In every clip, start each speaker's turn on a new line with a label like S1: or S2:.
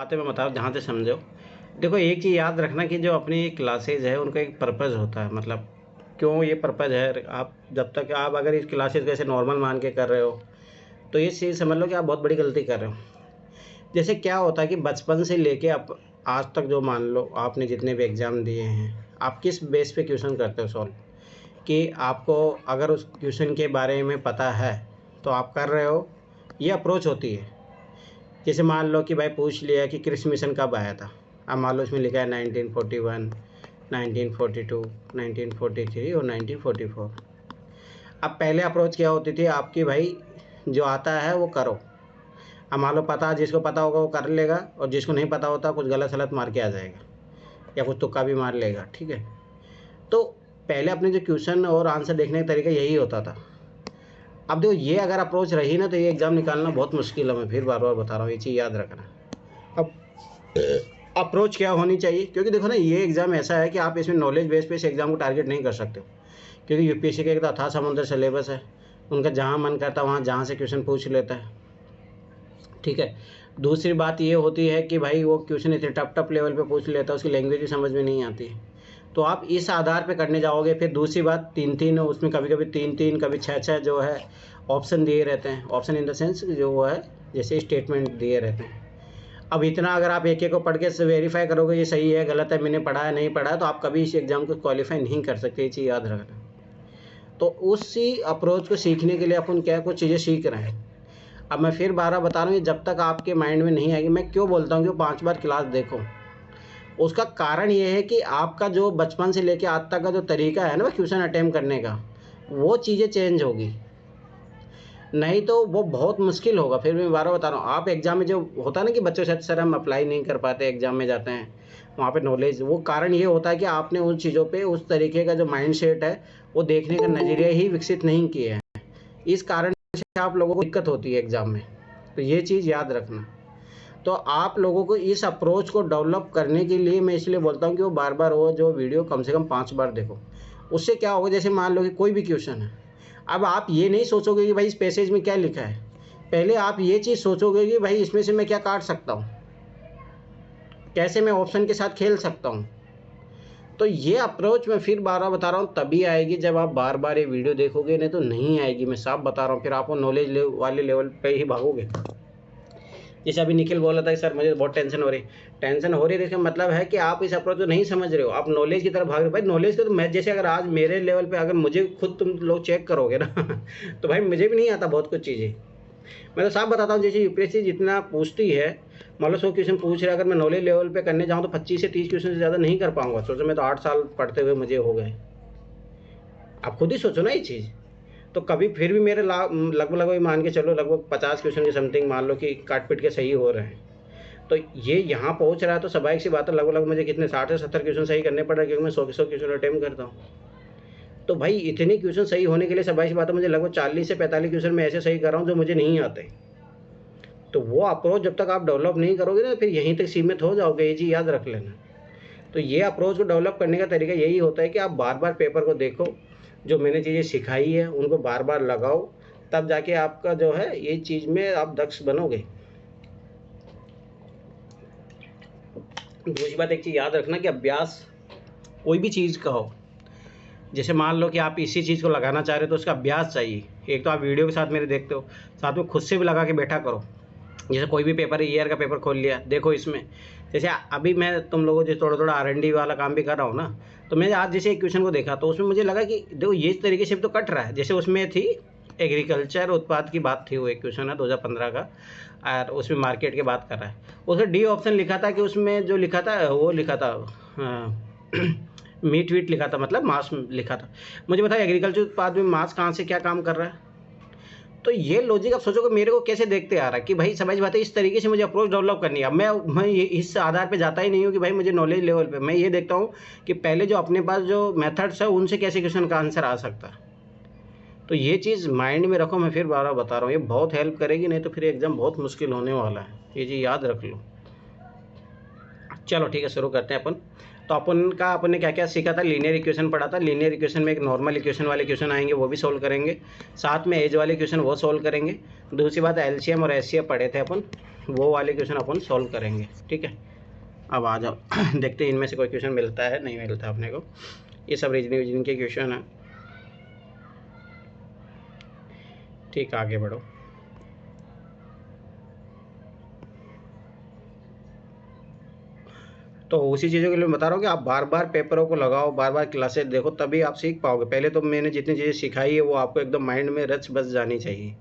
S1: बातें मैं बता रहा हूँ जहाँ से समझो। देखो एक चीज़ याद रखना कि जो अपनी क्लासेज है उनका एक पर्पज़ होता है, मतलब क्यों ये पर्पज़ है। आप जब तक आप अगर इस क्लासेज को ऐसे नॉर्मल मान के कर रहे हो तो ये चीज़ समझ लो कि आप बहुत बड़ी गलती कर रहे हो। जैसे क्या होता है कि बचपन से लेके आप आज तक जो मान लो आपने जितने भी एग्ज़ाम दिए हैं, आप किस बेस पे क्वेश्चन करते हो सॉल्व, कि आपको अगर उस क्वेश्चन के बारे में पता है तो आप कर रहे हो, ये अप्रोच होती है। जैसे मान लो कि भाई पूछ लिया कि क्रिस मिशन कब आया था, अब मान लो इसमें लिखा है 1941, 1942, 1943 और 1944। अब पहले अप्रोच क्या होती थी आपकी, भाई जो आता है वो करो। अब मान लो पता, जिसको पता होगा वो कर लेगा और जिसको नहीं पता होता कुछ गलत सलत मार के आ जाएगा या कुछ तुक्का भी मार लेगा, ठीक है। तो पहले अपने जो क्वेश्चन और आंसर देखने का तरीका यही होता था। अब देखो ये अगर अप्रोच रही ना तो ये एग्ज़ाम निकालना बहुत मुश्किल है, मैं फिर बार बार बता रहा हूँ, ये चीज़ याद रखना। अब अप्रोच क्या होनी चाहिए, क्योंकि देखो ना ये एग्ज़ाम ऐसा है कि आप इसमें नॉलेज बेस पे इस एग्ज़ाम को टारगेट नहीं कर सकते हो, क्योंकि यूपीएससी का एक तो अथाह समुद्र सिलेबस है, उनका जहाँ मन करता है वहाँ जहाँ से क्वेश्चन पूछ लेता है, ठीक है। दूसरी बात ये होती है कि भाई वो क्वेश्चन इतने टफ लेवल पे पूछ लेता है, उसकी लैंग्वेज भी समझ में नहीं आती है, तो आप इस आधार पे करने जाओगे। फिर दूसरी बात 3-3 उसमें कभी कभी 3-3 कभी 6-6 जो है ऑप्शन दिए रहते हैं, ऑप्शन इन द सेंस जो वो है जैसे स्टेटमेंट दिए रहते हैं। अब इतना अगर आप एक एक को पढ़ के वेरीफाई करोगे ये सही है गलत है, मैंने पढ़ा है नहीं पढ़ा है, तो आप कभी इस एग्ज़ाम को क्वालिफाई नहीं कर सकते, ये चीज़ याद रखना। तो उसी अप्रोच को सीखने के लिए अपन क्या कुछ चीज़ें सीख रहे हैं। अब मैं फिर 12 बता रहा हूँ, जब तक आपके माइंड में नहीं आएगी, मैं क्यों बोलता हूँ कि 5 बार क्लास देखो, उसका कारण ये है कि आपका जो बचपन से लेके आज तक का जो तरीका है ना क्वेश्चन अटेम्प्ट करने का, वो चीज़ें चेंज होगी, नहीं तो वो बहुत मुश्किल होगा। फिर मैं 12 बता रहा हूँ, आप एग्ज़ाम में जो होता है ना कि बच्चों से सर हम अप्लाई नहीं कर पाते, एग्ज़ाम में जाते हैं वहाँ पे नॉलेज, वो कारण ये होता है कि आपने उन चीज़ों पे उस तरीके का जो माइंड सेट है वो देखने का नज़रिया ही विकसित नहीं किए हैं, इस कारण से आप लोगों को दिक्कत होती है एग्ज़ाम में। तो ये चीज़ याद रखना। तो आप लोगों को इस अप्रोच को डेवलप करने के लिए मैं इसलिए बोलता हूँ कि वो बार बार वो जो वीडियो कम से कम 5 बार देखो। उससे क्या होगा, जैसे मान लो कि कोई भी क्वेश्चन है, अब आप ये नहीं सोचोगे कि भाई इस पैसेज में क्या लिखा है, पहले आप ये चीज़ सोचोगे कि भाई इसमें से मैं क्या काट सकता हूँ, कैसे मैं ऑप्शन के साथ खेल सकता हूँ। तो ये अप्रोच मैं फिर बार बार बता रहा हूँ तभी आएगी जब आप बार बार ये वीडियो देखोगे, नहीं तो नहीं आएगी, मैं साफ बता रहा हूँ। फिर आप वो नॉलेज वाले लेवल पे ही भागोगे। जैसे अभी निखिल बोला था कि सर मुझे बहुत टेंशन हो रही है, इसका मतलब है कि आप इस अप्रोच को नहीं समझ रहे हो, आप नॉलेज की तरफ भाग रहे हो। भाई नॉलेज को तो मैं जैसे अगर आज मेरे लेवल पे अगर मुझे खुद तुम लोग चेक करोगे ना तो भाई मुझे भी नहीं आता बहुत कुछ चीज़ें। मैं तो साफ बताता हूँ, जैसे यूपीएससी जितना पूछती है, मान लो 100 क्वेश्चन पूछ रहे, अगर मैं नॉलेज लेवल पे करने जाऊँ तो 25 से 30 क्वेश्चन से ज़्यादा नहीं कर पाऊंगा। सोचो मैं तो 8 साल पढ़ते हुए मुझे हो गए, आप खुद ही सोचो ना ये चीज़। तो कभी फिर भी मेरे लगभग मान के चलो लगभग 50 क्वेश्चन के समथिंग मान लो कि काट पीट के सही हो रहे हैं। तो ये यहाँ पहुँच रहा है तो स्वाभाविक सी बात है लगभग मुझे कितने 60 से 70 क्वेश्चन सही करने पड़ रहे हैं, क्योंकि मैं 100 क्वेश्चन अटेम्प्ट करता हूँ। तो भाई इतने क्वेश्चन सही होने के लिए स्वाभाविक सी बात है मुझे लगभग 40 से 45 क्वेश्चन मैं ऐसे सही कर रहा हूँ जो मुझे नहीं आते। तो वो अप्रोच जब तक आप डेवलप नहीं करोगे ना फिर यहीं तक सीमित हो जाओगे, ये चीज़ याद रख लेना। तो ये अप्रोच को डेवलप करने का तरीका यही होता है कि आप बार बार पेपर को देखो, जो मैंने चीज़ें सिखाई है उनको बार बार लगाओ, तब जाके आपका जो है ये चीज़ में आप दक्ष बनोगे। दूसरी बात एक चीज़ याद रखना कि अभ्यास कोई भी चीज़ का हो, जैसे मान लो कि आप इसी चीज़ को लगाना चाह रहे हो तो उसका अभ्यास चाहिए। एक तो आप वीडियो के साथ मेरे देखते हो, साथ में खुद से भी लगा के बैठा करो। जैसे कोई भी पेपर है, ईयर का पेपर खोल लिया, देखो इसमें जैसे अभी मैं तुम लोगों जो थोड़ा थोड़ा R&D वाला काम भी कर रहा हूँ ना, तो मैं आज जैसे एक क्वेश्चन को देखा तो उसमें मुझे लगा कि देखो ये इस तरीके से तो कट रहा है। जैसे उसमें थी एग्रीकल्चर उत्पाद की बात थी, वो एक क्वेश्चन है 2015 का, और उसमें मार्केट की बात कर रहा है। उसमें डी ऑप्शन लिखा था कि उसमें जो लिखा था वो लिखा था मीट वीट लिखा था, मतलब मांस लिखा था। मुझे बताया एग्रीकल्चर उत्पाद में मांस कहाँ से क्या काम कर रहा है। तो ये लॉजिक आप सोचो कि मेरे को कैसे देखते आ रहा है कि भाई समझ बात है, इस तरीके से मुझे अप्रोच डेवलप करनी है। अब मैं ये इस आधार पे जाता ही नहीं हूँ कि भाई मुझे नॉलेज लेवल पे, मैं ये देखता हूँ कि पहले जो अपने पास जो मेथड्स है उनसे कैसे क्वेश्चन का आंसर आ सकता है। तो ये चीज़ माइंड में रखो, मैं फिर बार बता रहा हूँ, ये बहुत हेल्प करेगी, नहीं तो फिर एग्ज़ाम बहुत मुश्किल होने वाला है, ये चीज़ याद रख लो। चलो ठीक है, शुरू करते हैं अपन। तो अपन ने क्या क्या सीखा था, लीनियर इक्वेशन पढ़ा था। लीनियर इक्वेशन में एक नॉर्मल इक्वेशन वाले क्वेश्चन आएंगे, वो भी सोल्व करेंगे, साथ में एज वाले क्वेश्चन वो सोल्व करेंगे। दूसरी बात एलसीएम और एचसीएफ पढ़े थे अपन। वो वाले क्वेश्चन अपन सॉल्व करेंगे। ठीक है, अब आ जाओ देखते हैं इनमें से कोई क्वेश्चन मिलता है नहीं मिलता अपने को। ये सब रीजनिंग के क्वेश्चन है। ठीक, आगे बढ़ो। तो उसी चीज़ों के लिए बता रहा हूँ कि आप बार बार पेपरों को लगाओ, बार बार क्लासेस देखो, तभी आप सीख पाओगे। पहले तो मैंने जितनी चीज़ें सिखाई है वो आपको एकदम माइंड में रच बस जानी चाहिए,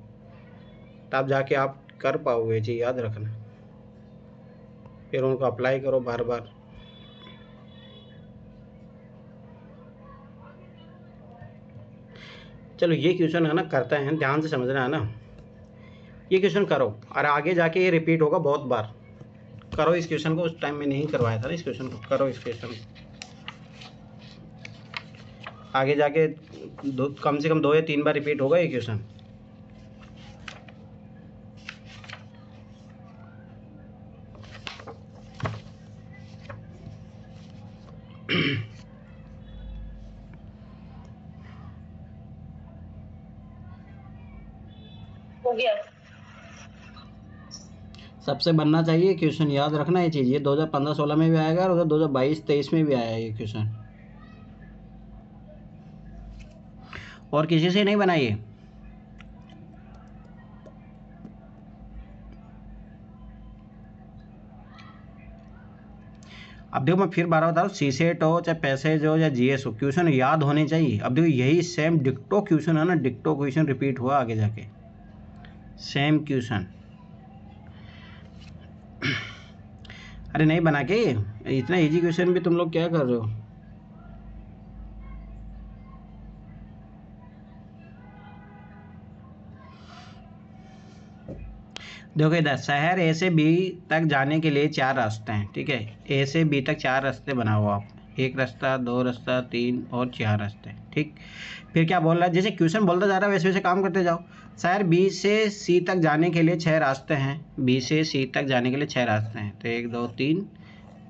S1: तब जाके आप कर पाओगे जी, याद रखना। फिर उनको अप्लाई करो बार बार। चलो ये क्वेश्चन है ना, करते हैं, ध्यान से समझना है ना। ये क्वेश्चन करो और आगे जाके ये रिपीट होगा बहुत बार। करो इस क्वेश्चन को, उस टाइम में नहीं करवाया था ना इस क्वेश्चन को। करो इस क्वेश्चन को, आगे जाके कम से कम 2 या 3 बार रिपीट होगा ये क्वेश्चन।
S2: हो गया।
S1: सबसे बनना चाहिए क्वेश्चन, याद रखना ये चीज़। ये 2015-16 में भी आएगा और उधर 2022-23 में भी आया ये क्वेश्चन, और किसी से नहीं बनाइए। अब देखो, मैं फिर बार बता रहा हूँ, सीसेट हो चाहे पैसेज हो या जीएस हो, क्वेश्चन याद होने चाहिए। अब देखो यही सेम डिक्टो क्वेश्चन है ना, डिक्टो क्वेश्चन रिपीट हुआ आगे जाके, सेम क्वेश्चन। अरे नहीं बना के, इतना इजी क्वेश्चन भी तुम लोग क्या कर रहे हो। देखो इधर, शहर ए से बी तक जाने के लिए 4 रास्ते हैं। ठीक है, ए से बी तक 4 रास्ते बनाओ आप, 1 रास्ता, 2 रास्ता, 3 और 4 रास्ते। ठीक, फिर क्या बोल रहा है, जैसे क्वेश्चन बोलता जा रहा है वैसे वैसे काम करते जाओ। शहर बी से सी तक जाने के लिए 6 रास्ते हैं। बी से सी तक जाने के लिए 6 रास्ते हैं, तो 1 2 3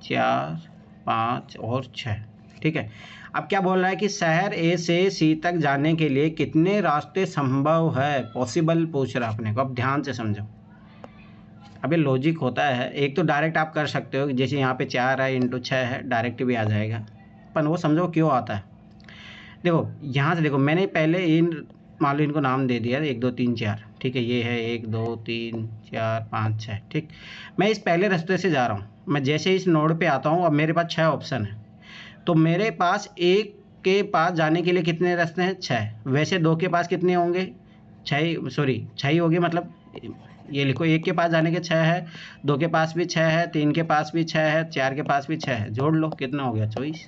S1: 4 5 और 6। ठीक है, अब क्या बोल रहा है कि शहर ए से सी तक जाने के लिए कितने रास्ते संभव है, पॉसिबल पूछ रहा है अपने को। अब ध्यान से समझो, अभी लॉजिक होता है। एक तो डायरेक्ट आप कर सकते हो, जैसे यहाँ पे 4 है इंटू 6 है, डायरेक्ट भी आ जाएगा। पर वो समझो क्यों आता है। देखो यहाँ से देखो, मैंने पहले इन मान लो इनको नाम दे दिया 1 2 3 4। ठीक है, ये है 1 2 3 4 5 6। ठीक, मैं इस पहले रास्ते से जा रहा हूँ। मैं जैसे इस नोड पे आता हूँ, अब मेरे पास 6 ऑप्शन है, तो मेरे पास एक के पास जाने के लिए कितने रास्ते हैं, 6। वैसे 2 के पास कितने होंगे, 6, सॉरी 6 ही होगी। मतलब ये लिखो, 1 के पास जाने के 6 है, 2 के पास भी 6 है, 3 के पास भी 6 है, 4 के पास भी 6 है। जोड़ लो, कितना हो गया, 24।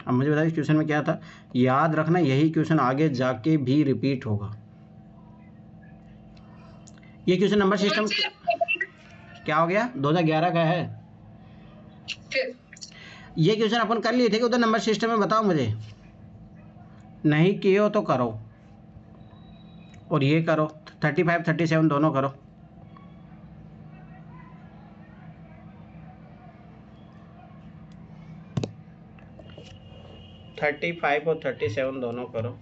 S1: अब मुझे बताइए इस क्वेश्चन में क्या था। याद रखना यही क्वेश्चन आगे जाके भी रिपीट होगा। ये क्वेश्चन नंबर सिस्टम क्या हो गया, 2011 का है। ये क्वेश्चन अपन कर लिए थे कि उधर नंबर सिस्टम में, बताओ मुझे। नहीं किए हो तो करो, और ये करो, 35 37 दोनों करो। - 35 और 37 दोनों करो।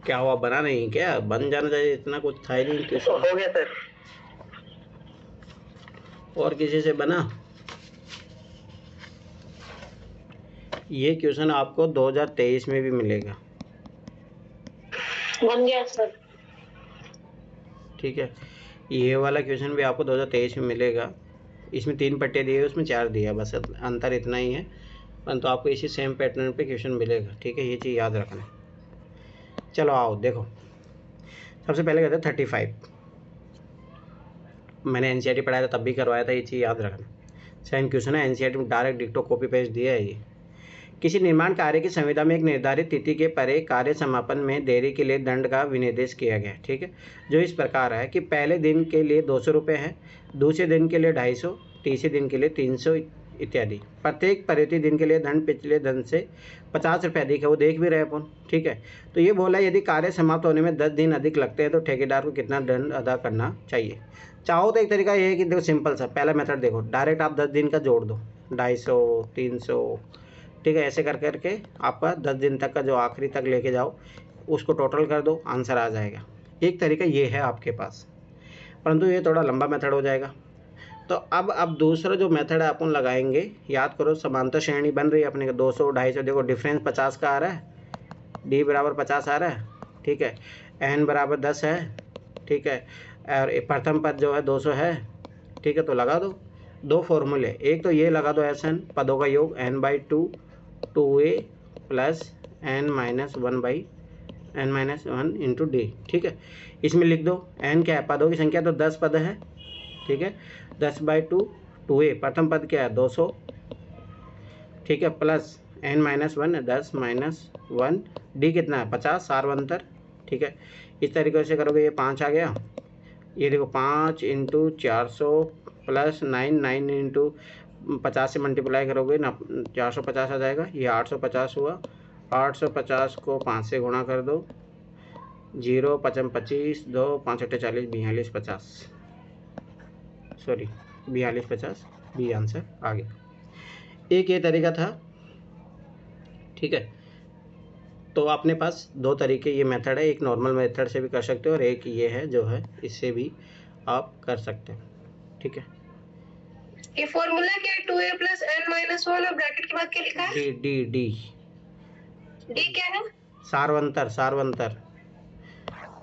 S1: क्या हुआ, बना नहीं, क्या बन जाना चाहिए, इतना कुछ था ही नहीं क्वेश्चन।
S2: हो गया सर।
S1: और किसी से बना। ये क्वेश्चन आपको 2023 में भी मिलेगा।
S2: बन गया सर।
S1: ठीक है, ये वाला क्वेश्चन भी आपको 2023 में मिलेगा। इसमें 3 पट्टे दिए, उसमें 4 दिया, बस अंतर इतना ही है, परंतु आपको इसी सेम पैटर्न पे क्वेश्चन मिलेगा। ठीक है, ये चीज़ याद रखना। चलो आओ देखो, सबसे पहले कहते हैं 35। मैंने एनसीईआरटी पढ़ाया था तब भी करवाया था, ये चीज़ याद रखना। सेम क्वेश्चन है, एनसीईआरटी में डायरेक्ट डिक्टो कॉपी पेस्ट दिया है ये। किसी निर्माण कार्य की संविदा में एक निर्धारित तिथि के परे कार्य समापन में देरी के लिए दंड का विनिर्देश किया गया। ठीक है, जो इस प्रकार है कि पहले दिन के लिए 200 रुपये है, दूसरे दिन के लिए 250, तीसरे दिन के लिए 300 इत्यादि। प्रत्येक प्रति दिन के लिए दंड पिछले दिन से 50 रुपये अधिक है, वो देख भी रहे अपन। ठीक है, तो ये बोला यदि कार्य समाप्त होने में 10 दिन अधिक लगते हैं तो ठेकेदार को कितना दंड अदा करना चाहिए। चाहो तो एक तरीका ये है कि देखो सिंपल सा पहला मेथड देखो, डायरेक्ट आप 10 दिन का जोड़ दो, 250, 300। ठीक है, ऐसे कर करके आपका 10 दिन तक का जो आखिरी तक लेके जाओ उसको टोटल कर दो, आंसर आ जाएगा। एक तरीका ये है आपके पास, परंतु ये थोड़ा लंबा मेथड हो जाएगा। तो अब दूसरा जो मेथड है अपन लगाएंगे, याद करो समांतर श्रेणी बन रही है अपने को 200, 250, देखो डिफरेंस 50 का आ रहा है, डी बराबर 50 आ रहा है। ठीक है, एन बराबर 10 है। ठीक है, और प्रथम पद जो है 200 है। ठीक है, तो लगा दो दो फॉर्मूले, एक तो ये लगा दो एस एन पदों का योग n/2 2a plus n-1 into D. ठीक है, इसमें लिख दो n क्या है, पदों की संख्या तो 10 पद है। ठीक है, 10/2 2a, प्रथम पद क्या है 200। ठीक है, प्लस n-1 10 - 1 डी कितना है 50 सार्वंतर। ठीक है, इस तरीके से करोगे ये 5 आ गया। ये देखो 5 इंटू 400 प्लस 9 इंटू 50 से मल्टीप्लाई करोगे ना 450 आ जाएगा। ये 850 हुआ, 850 को 5 से गुणा कर दो, 0 5 25 2 5 8 40 42 50, सॉरी 42 50 बी आंसर आ गया। एक ये तरीका था। ठीक है, तो अपने पास दो तरीके ये मेथड है, एक नॉर्मल मेथड से भी कर सकते हो और एक ये है जो है इससे भी आप कर सकते हैं। ठीक है,
S2: ये फॉर्मूला क्या है 2a प्लस n-1 और ब्रैकेट के बाद क्या लिखा है?
S1: डी डी डी
S2: डी क्या है?
S1: सारवंतर सारवंतर,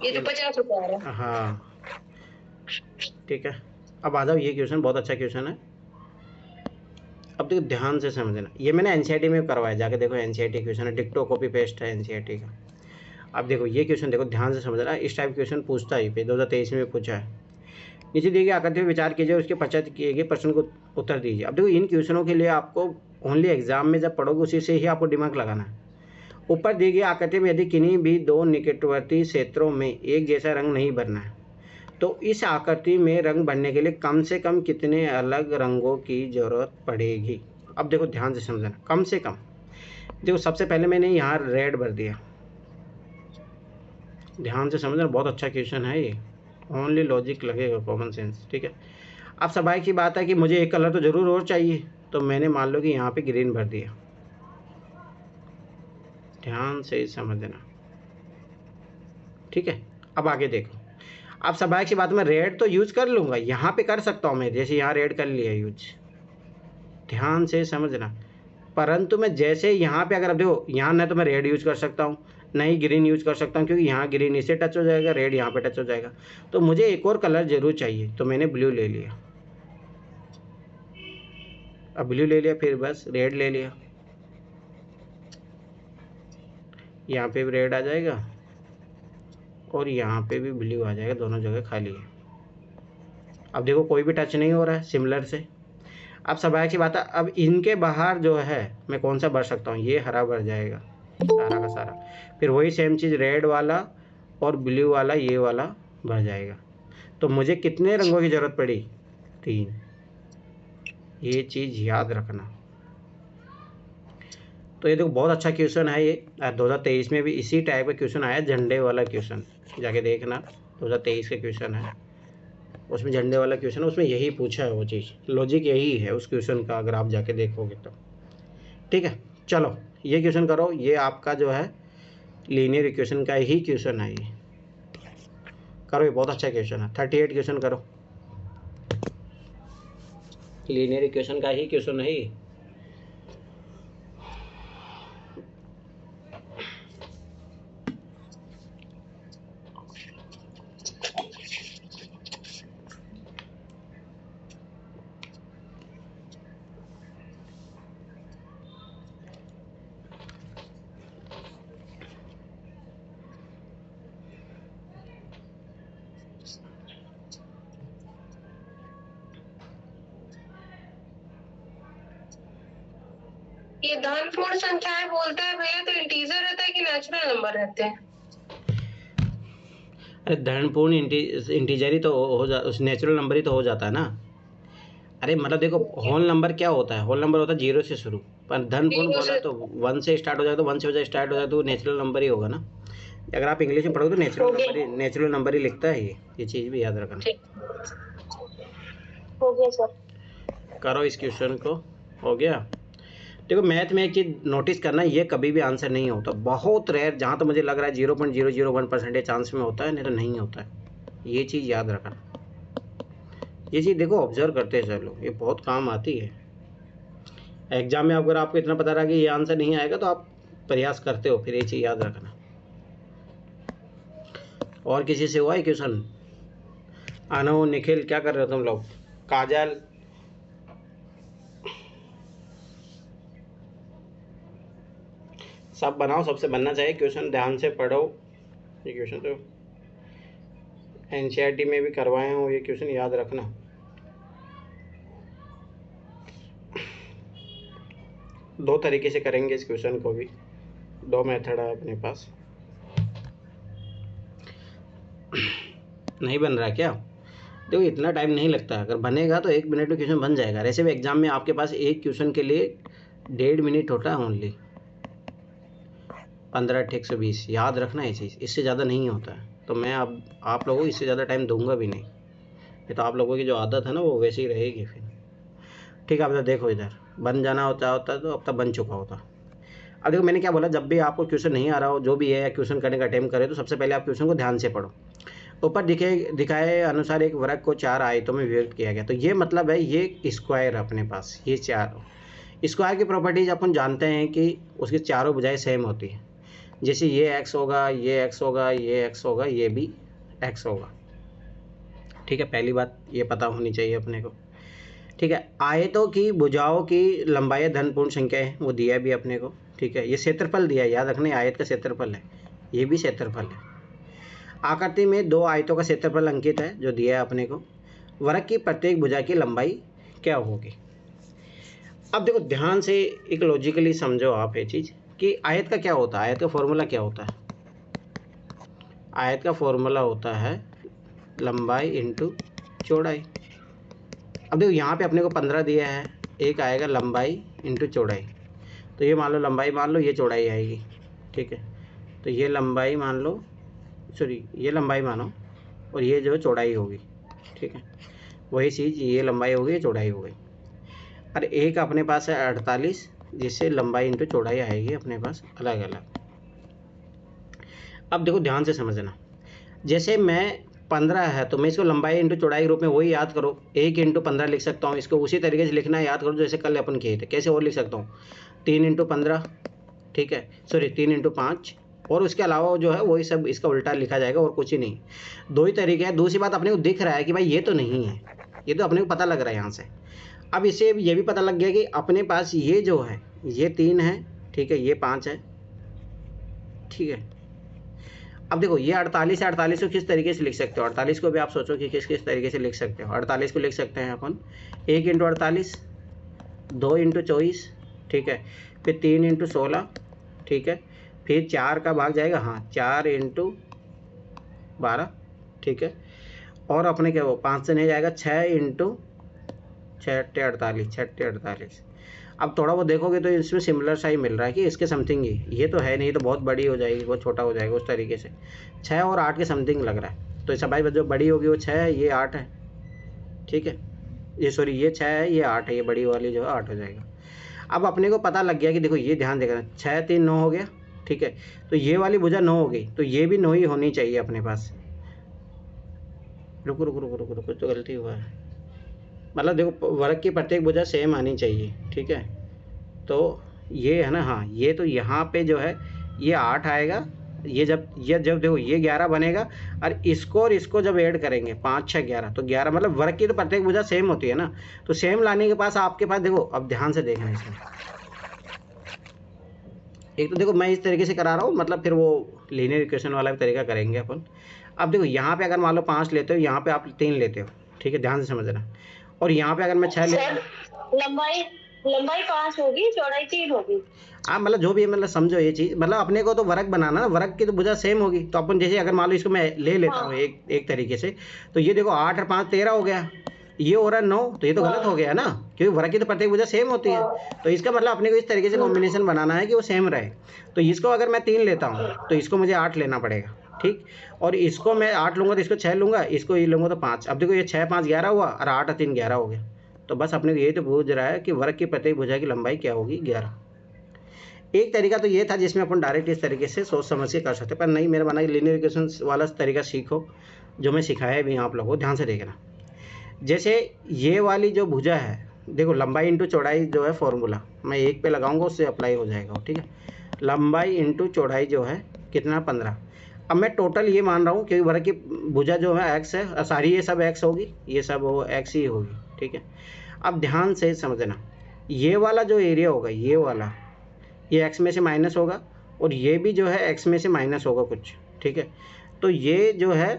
S2: ये जो 50 रुपये आ रहा है।
S1: हाँ। ठीक है, अब आ जाओ, ये क्वेश्चन बहुत अच्छा क्वेश्चन है। अब देखो ध्यान से समझना, ये मैंने एनसीईआरटी में करवाया, जाके देखो एनसीईआरटी क्वेश्चन है, डिक्टो कॉपी पेस्ट है एनसीईआरटी का। अब देखो ये क्वेश्चन देखो ध्यान से समझना, इस टाइप क्वेश्चन पूछता है, पे 2023 में पूछा है। नीचे दिए गए आकृति पर विचार कीजिए, उसके पश्चात किए गए प्रश्न को उत्तर दीजिए। अब देखो इन क्वेश्चनों के लिए आपको ओनली एग्जाम में जब पढ़ोगे उसी से ही आपको दिमाग लगाना है। ऊपर दी गई आकृति में यदि किन्हीं भी दो निकटवर्ती क्षेत्रों में एक जैसा रंग नहीं भरना है तो इस आकृति में रंग भरने के लिए कम से कम कितने अलग रंगों की जरूरत पड़ेगी। अब देखो ध्यान से समझना, कम से कम देखो सबसे पहले मैंने यहाँ रेड भर दिया, ध्यान से समझना, बहुत अच्छा क्वेश्चन है ये, ओनली लॉजिक लगेगा, कॉमन सेंस। ठीक है, अब सवाल की बात है कि मुझे एक कलर तो ज़रूर और चाहिए, तो मैंने मान लो कि यहाँ पे ग्रीन भर दिया, ध्यान से समझना। ठीक है, अब आगे देखो, अब सवाल की बात में रेड तो यूज कर लूँगा, यहाँ पे कर सकता हूँ मैं, जैसे यहाँ रेड कर लिया यूज, ध्यान से समझना। परंतु मैं जैसे यहाँ पे अगर अब देखो यहाँ न तो मैं रेड यूज कर सकता हूँ न ही ग्रीन यूज कर सकता हूँ, क्योंकि यहाँ ग्रीन इससे टच हो जाएगा, रेड यहाँ पे टच हो जाएगा, तो मुझे एक और कलर जरूर चाहिए, तो मैंने ब्लू ले लिया। अब ब्लू ले लिया, फिर बस रेड ले लिया, यहाँ पे भी रेड आ जाएगा और यहाँ पे भी ब्लू आ जाएगा, दोनों जगह खाली है। अब देखो कोई भी टच नहीं हो रहा है सिमिलर से। अब सवाल की बात है, अब इनके बाहर जो है मैं कौन सा भर सकता हूँ, ये हरा भर जाएगा सारा का सारा, फिर वही सेम चीज़ रेड वाला और ब्लू वाला ये वाला भर जाएगा। तो मुझे कितने रंगों की ज़रूरत पड़ी, 3। ये चीज़ याद रखना। तो ये देखो बहुत अच्छा क्वेश्चन है ये, 2023 में भी इसी टाइप का क्वेश्चन आया, झंडे वाला क्वेश्चन, जाके देखना 2023 का क्वेश्चन है, उसमें झंडे वाला क्वेश्चन है, उसमें यही पूछा है वो चीज़, लॉजिक यही है उस क्वेश्चन का, अगर आप जाके देखोगे तो। ठीक है, चलो ये क्वेश्चन करो, ये आपका जो है लीनियर इक्वेशन का ही क्वेश्चन है, ये करो, ये बहुत अच्छा क्वेश्चन है। 38 क्वेश्चन करो, लीनियर इक्वेशन का ही क्वेश्चन है ये।
S2: ये धन पूर्ण संख्याएं बोलता है भैया, तो इंटीजर रहता है कि नेचुरल नंबर रहते हैं?
S1: अरे धन पूर्ण इंटीजर ही तो हो जा, उस नेचुरल नंबर ही तो हो जाता है ना। अरे मतलब देखो, होल नंबर क्या होता है? होल नंबर होता है 0 से शुरू, पर धन पूर्ण
S2: जीरो
S1: बोला
S2: से
S1: तो 1 से स्टार्ट हो जाए, तो 1 से स्टार्ट हो जाए तो नेचुरल नंबर ही होगा ना। अगर आप इंग्लिश में पढ़ोगे तो नेचुरल नंबर ही लिखता है ये चीज़ भी याद रखना।
S2: ठीक हो गया सर।
S1: करो इस क्वेश्चन को। हो गया। देखो मैथ में एक चीज़ नोटिस करना, ये कभी भी आंसर नहीं होता, बहुत रेयर, जहाँ तो मुझे लग रहा है 0.001% चांस में होता है, नहीं तो नहीं होता है। ये चीज़ याद रखना। ये चीज़ देखो ऑब्जर्व करते चलो, ये बहुत काम आती है एग्जाम में। अगर आपको इतना पता रहा कि ये आंसर नहीं आएगा तो आप प्रयास करते हो, फिर ये चीज़ याद रखना। और किसी से हुआ है क्वेश्चन? अनु, निखिल, क्या कर रहे हो तुम लोग? काजल, सब बनाओ, सबसे बनना चाहिए क्वेश्चन, ध्यान से पढ़ो। ये क्वेश्चन तो एनसीईआरटी में भी करवाए हो, ये क्वेश्चन याद रखना। दो तरीके से करेंगे इस क्वेश्चन को भी, दो मेथड है अपने पास। नहीं बन रहा क्या? देखो इतना टाइम नहीं लगता, अगर बनेगा तो 1 मिनट में क्वेश्चन बन जाएगा। वैसे भी एग्जाम में आपके पास एक क्वेश्चन के लिए 1.5 मिनट होता है ओनली, 15 × 120, याद रखना ये चीज़, इससे ज़्यादा नहीं होता है। तो मैं अब आप लोगों को इससे ज़्यादा टाइम दूंगा भी नहीं, ये तो आप लोगों की जो आदत है ना वो वैसी ही रहेगी फिर। ठीक है, अब देखो इधर बन जाना होता तो अब तक बन चुका होता। अब देखो मैंने क्या बोला, जब भी आपको क्वेश्चन नहीं आ रहा हो, जो भी है, क्वेश्चन करने का अटेम्प्ट करे, तो सबसे पहले आप क्वेश्चन को ध्यान से पढ़ो। ऊपर दिखाए अनुसार एक वर्ग को 4 आयतों में विभक्त किया गया, तो ये मतलब है ये स्क्वायर अपने पास, ये 4 स्क्वायर की प्रॉपर्टीज अपन जानते हैं कि उसकी चारों भुजाएं सेम होती है। जैसे ये x होगा, ये x होगा, ये x होगा, ये भी x होगा। ठीक है, पहली बात ये पता होनी चाहिए अपने को। ठीक है, आयतों की भुजाओं की लंबाई धन पूर्ण संख्या है, वो दिया भी अपने को। ठीक है, ये क्षेत्रफल दिया है, याद रखना आयत का क्षेत्रफल है, ये भी क्षेत्रफल है। आकृति में 2 आयतों का क्षेत्रफल अंकित है, जो दिया है अपने को। वर्ग की प्रत्येक भुजा की लंबाई क्या होगी? अब देखो ध्यान से एक लॉजिकली समझो आप ये चीज़ कि आयत का क्या होता है, आयत का फॉर्मूला क्या होता है? आयत का फॉर्मूला होता है लंबाई इंटू चौड़ाई। अब देखो यहाँ पे अपने को 15 दिया है, एक आएगा लंबाई इंटू चौड़ाई, तो ये मान लो लंबाई मान लो, ये चौड़ाई आएगी। ठीक है, तो ये लंबाई मान लो, सॉरी ये लंबाई मानो, और ये जो है चौड़ाई होगी। ठीक है, वही चीज़, ये लंबाई हो गई, चौड़ाई हो गई। और एक अपने पास है 48, जिससे लंबाई इंटू चौड़ाई आएगी अपने पास अलग अलग। अब देखो ध्यान से समझना, जैसे मैं 15 है तो मैं इसको लंबाई इंटू चौड़ाई के रूप में वही याद करो, 1 × 15 लिख सकता हूँ, इसको उसी तरीके से लिखना याद करो जैसे कल अपन किए थे। कैसे और लिख सकता हूँ? 3 × 15, ठीक है, सॉरी 3 × 5, और उसके अलावा जो है वही सब इसका उल्टा लिखा जाएगा, और कुछ ही नहीं। दो ही तरीके हैं। दूसरी बात, अपने को दिख रहा है कि भाई ये तो नहीं है, ये तो अपने को पता लग रहा है यहाँ से। अब इससे ये भी पता लग गया कि अपने पास ये जो है ये 3 है, ठीक है, ये 5 है। ठीक है, अब देखो ये 48 है, 48 को किस तरीके से लिख सकते हो? 48 को भी आप सोचो कि किस किस तरीके से लिख सकते हो। 48 को लिख सकते हैं अपन 1 × 48, 2 × 24, ठीक है, फिर 3 × 16, ठीक है, फिर 4 का भाग जाएगा, हाँ 4 × 12, ठीक है, और अपने क्या वो 5 से नहीं जाएगा, 6 × 6 × 48, 6 × 48। अब थोड़ा वो देखोगे तो इसमें सिमिलर सा ही मिल रहा है कि इसके समथिंग ही, ये तो है नहीं तो बहुत बड़ी हो जाएगी, बहुत छोटा हो जाएगा, उस तरीके से 6 और 8 के समथिंग लग रहा है। तो इस भाई जो बड़ी होगी वो 6 है, ये 8 है, ठीक है, ये सॉरी ये 6 है, ये 8 है, ये बड़ी वाली जो है 8 हो जाएगा। अब अपने को पता लग गया कि देखो ये ध्यान देगा, 6 3 9 हो गया, ठीक है, तो ये वाली भुजा 9 हो गई, तो ये भी 9 ही होनी चाहिए अपने पास। रुको रुको रुको रुको रुको, तो गलती हुआ है, मतलब देखो वर्ग की प्रत्येक भुजा सेम आनी चाहिए, ठीक है, तो ये है ना, हाँ ये तो यहाँ पे जो है ये 8 आएगा, ये जब देखो ये 11 बनेगा, और इसको जब ऐड करेंगे 5 6 11, तो 11, मतलब वर्ग की तो प्रत्येक भुजा सेम होती है ना, तो सेम लाने के पास आपके पास देखो, अब ध्यान से देखना इसमें, एक तो देखो मैं इस तरीके से करा रहा हूँ, मतलब फिर वो लीनियर इक्वेशन वाला भी तरीका करेंगे अपन। अब देखो यहाँ पे अगर मान लो 5 लेते हो, यहाँ पे आप 3 लेते हो, ठीक है, ध्यान से समझना। और यहाँ पे अगर मैं 6 ले,
S2: लंबाई लंबाई 5 होगी, चौड़ाई 3 होगी।
S1: आप मतलब जो भी है, मतलब समझो ये चीज़, मतलब अपने को तो वर्ग बनाना ना, वर्ग की तो भुजा सेम होगी। तो अपन जैसे अगर मान लो इसको मैं ले लेता हूँ एक एक तरीके से, तो ये देखो 8 और 5 13 हो गया, ये हो रहा है 9, तो ये तो गलत हो गया ना, क्योंकि वर्ग की तो प्रत्येक भुजा सेम होती है। तो इसका मतलब अपने को इस तरीके से कॉम्बिनेशन बनाना है कि वो सेम रहे। तो इसको अगर मैं 3 लेता हूँ तो इसको मुझे 8 लेना पड़ेगा, ठीक। और इसको मैं 8 लूँगा तो इसको 6 लूँगा, इसको ये लूँगा तो 5। अब देखो ये 6 5 11 हुआ, और 8 और 3 11 हो गया। तो बस अपने को यही तो पूछ रहा है कि वर्ग की प्रत्येक भुजा की लंबाई क्या होगी, 11। एक तरीका तो ये था जिसमें अपन डायरेक्ट इस तरीके से सोच समझ के कर सकते, पर नहीं, मेरा माना लीनियर इक्वेशन वाला तरीका सीखो, जो मैं सिखाया भी आप लोगों को, ध्यान से देखना। जैसे ये वाली जो भुजा है, देखो लंबाई इंटू चौड़ाई जो है फॉर्मूला मैं 1 पे लगाऊंगा, उससे अप्लाई हो जाएगा, ठीक है। लंबाई इंटू चौड़ाई जो है कितना, 15। अब मैं टोटल ये मान रहा हूँ क्योंकि वर्ग की भुजा जो है एक्स है, सारी ये सब एक्स होगी, ये सब वो एक्स ही होगी, ठीक है। अब ध्यान से समझना, ये वाला जो एरिया होगा, ये वाला, ये एक्स में से माइनस होगा, और ये भी जो है एक्स में से माइनस होगा कुछ, ठीक है। तो ये जो है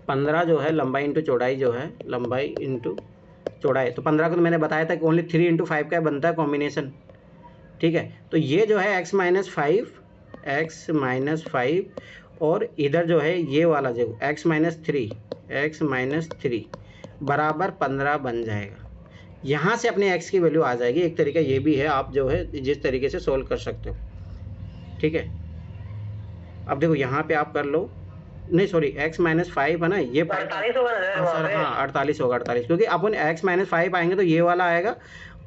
S1: 15 जो है लंबाई इंटू चौड़ाई जो है, लंबाई इंटू चौड़ाई, तो 15 को तो मैंने बताया था कि ओनली 3 इंटू 5 का बनता है कॉम्बिनेशन, ठीक है। तो ये जो है एक्स माइनस 5, और इधर जो है ये वाला जो एक्स माइनस थ्री बराबर 15 बन जाएगा। यहाँ से अपने x की वैल्यू आ जाएगी। एक तरीका ये भी है, आप जो है जिस तरीके से सोल्व कर सकते हो, ठीक है। अब देखो यहाँ पे आप कर लो, नहीं सॉरी, x माइनस 5 है ना, ये 48 होगा सर, हाँ 48 होगा, 48, क्योंकि अपन x माइनस 5 आएंगे तो ये वाला आएगा,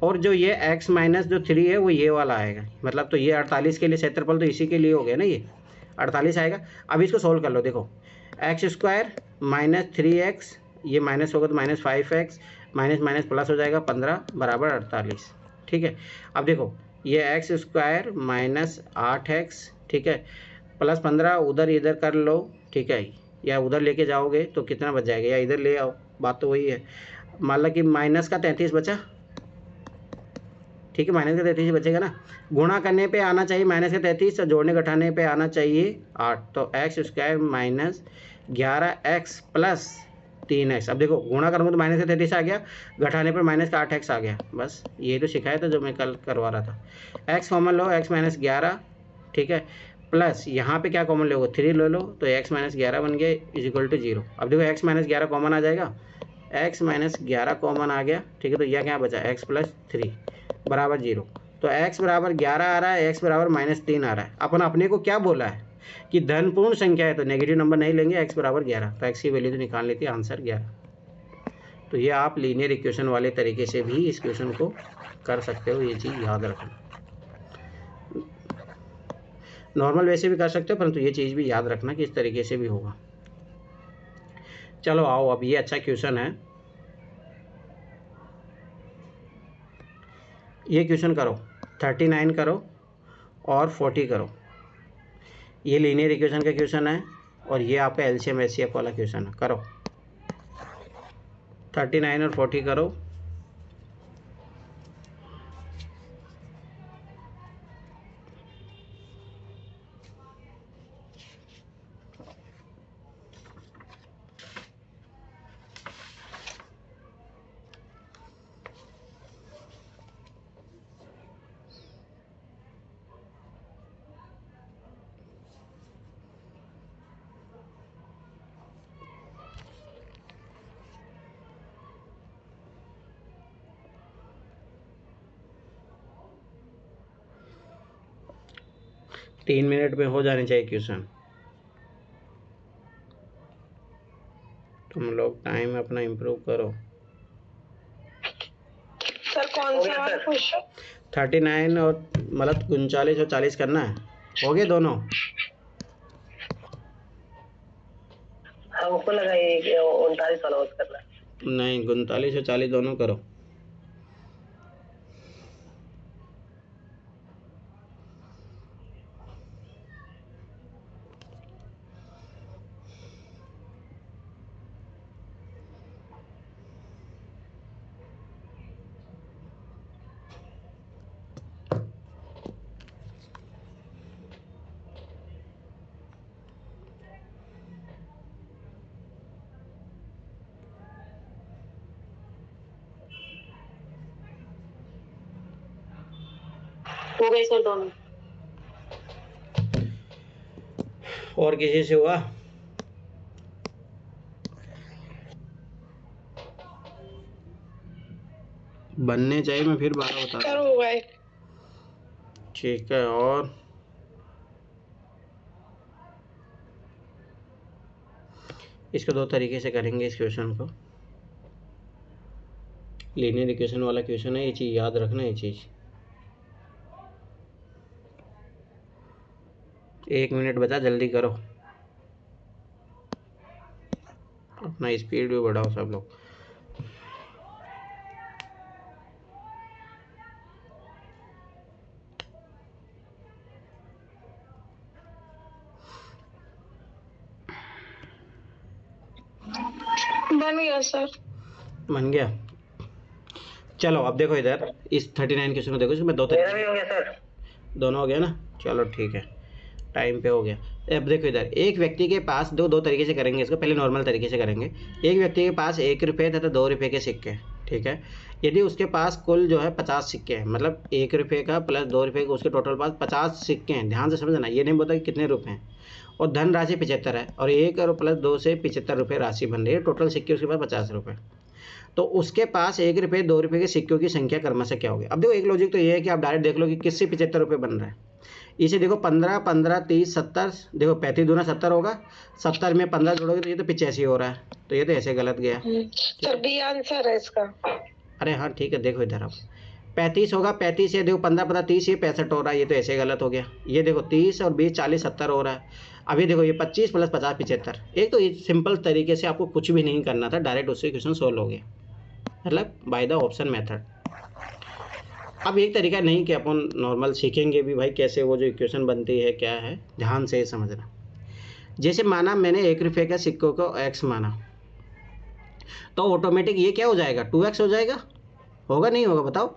S1: और जो ये x माइनस जो 3 है वो ये वाला आएगा, मतलब तो ये 48 के लिए क्षेत्रफल तो इसी के लिए हो गया ना, ये 48 आएगा। अब इसको सोल्व कर लो, देखो एक्स स्क्वायर माइनस 3x, ये माइनस होगा तो minus 5x, minus minus plus हो जाएगा 15 बराबर 48, ठीक है। अब देखो ये एक्स स्क्वायर माइनस 8x, ठीक है, प्लस 15 उधर इधर कर लो, ठीक है, या उधर लेके जाओगे तो कितना बच जाएगा, या इधर ले आओ, बात तो वही है। मान लो कि माइनस का 33 बचा, ठीक है, माइनस का 33 बचेगा ना, गुणा करने पे आना चाहिए माइनस का 33, और जोड़ने घटाने पे आना चाहिए 8, तो x square minus 11x plus 3x। अब देखो गुणा करूँगा तो माइनस का 33 आ गया, घटाने पर माइनस का 8x आ गया, बस ये तो सिखाया था जो मैं कल करवा रहा था। x कॉमन लो, x माइनस 11, ठीक है, प्लस यहाँ पे क्या कॉमन लोगे, 3 ले लो, तो x माइनस 11 बन गया इज इक्वल टू 0। अब देखो x माइनस 11 कॉमन आ जाएगा, x माइनस 11 कॉमन आ गया, ठीक है, तो यह क्या बचा, x प्लस 3 बराबर 0। तो x बराबर 11 आ रहा है, x बराबर माइनस 3 आ रहा है। अपन अपने को क्या बोला है कि धन पूर्ण संख्या है तो नेगेटिव नंबर नहीं लेंगे, x बराबर 11, तो x की वैल्यू तो निकाल लेती है, आंसर 11। तो ये आप लीनियर इक्वेशन वाले तरीके से भी इस क्वेश्चन को कर सकते हो, ये चीज़ याद रखना। नॉर्मल वैसे भी कर सकते हो, परंतु ये चीज़ भी याद रखना कि इस तरीके से भी होगा। चलो आओ, अब ये अच्छा क्वेश्चन है, ये क्वेश्चन करो, 39 करो और 40 करो। ये लीनियर इक्वेशन का क्वेश्चन है, और ये आपका एलसीएम एचसीएफ वाला क्वेश्चन है। करो 39 और 40 करो। तीन मिनट में हो जाने चाहिए क्वेश्चन। तुम लोग टाइम अपना इम्प्रूव करो।
S2: सर कौन सा वाला क्वेश्चन?
S1: 39 और मतलब 39 और 40 करना है, हो गए दोनों?
S2: हमको लगा ये 39 वाला करना है।
S1: नहीं, 39 और 40 दोनों करो।
S2: हो गए सर दोनों।
S1: और किसी से हुआ? बनने चाहिए, मैं फिर 12 बता
S2: सर
S1: दूं।
S2: हो गए।
S1: ठीक है, और इसको दो तरीके से करेंगे इस क्वेश्चन को। लीनियर इक्वेशन वाला क्वेश्चन है, ये चीज़ याद रखना। ये चीज़ 1 मिनट बचा, जल्दी करो, अपना स्पीड भी बढ़ाओ सब लोग।
S2: बन गया सर।
S1: बन गया? चलो अब देखो इधर इस 39 क्वेश्चन में देखो, इसमें दो
S2: मेरा
S1: तरीके।
S2: भी हो गया सर।
S1: दोनों हो गया ना? चलो ठीक है, टाइम पे हो गया। अब देखो इधर एक व्यक्ति के पास दो तरीके से करेंगे इसको। पहले नॉर्मल तरीके से करेंगे। एक व्यक्ति के पास 1 रुपये तथा 2 रुपये के सिक्के, ठीक है। यदि उसके पास कुल जो है 50 सिक्के हैं, मतलब 1 रुपये का प्लस 2 रुपये का, उसके टोटल पास 50 सिक्के हैं। ध्यान से समझना, ये नहीं बोलता कि कितने रुपये हैं। और धन राशि 75 है, और 1 और प्लस 2 से 75 रुपये राशि बन रही है। टोटल सिक्के उसके पास 50 रुपये। तो उसके पास 1 रुपये 2 रुपये के सिक्कों की संख्या क्रमशः क्या होगी? अब देखो एक लॉजिक तो ये है कि आप डायरेक्ट देख लो कि किससे 75 रुपये बन रहा है। इसे देखो 15 15 30 70, देखो 35 दूना 70 होगा। 70 में 15 जोड़ोगे तो ये तो 85 हो रहा है। तो ये तो ऐसे गलत गया।
S2: सर बी आंसर है इसका।
S1: अरे हाँ ठीक है, देखो इधर अब 35 होगा। 35 ये देखो 15 15 30, ये 65 हो रहा है। ये तो ऐसे गलत हो गया। ये देखो 30 और 20 40 70 हो रहा है। अब ये देखो ये 25 प्लस 50 75। एक तो सिंपल तरीके से आपको कुछ भी नहीं करना था, डायरेक्ट उससे क्वेश्चन सोल्व हो गया, मतलब बाय द ऑप्शन मेथड। अब एक तरीका नहीं कि अपन नॉर्मल सीखेंगे भी भाई कैसे वो जो इक्वेशन बनती है क्या है, ध्यान से समझना। जैसे माना मैंने 1 रुपये का सिक्कों को x माना, तो ऑटोमेटिक ये क्या हो जाएगा? 2x हो जाएगा। होगा नहीं होगा बताओ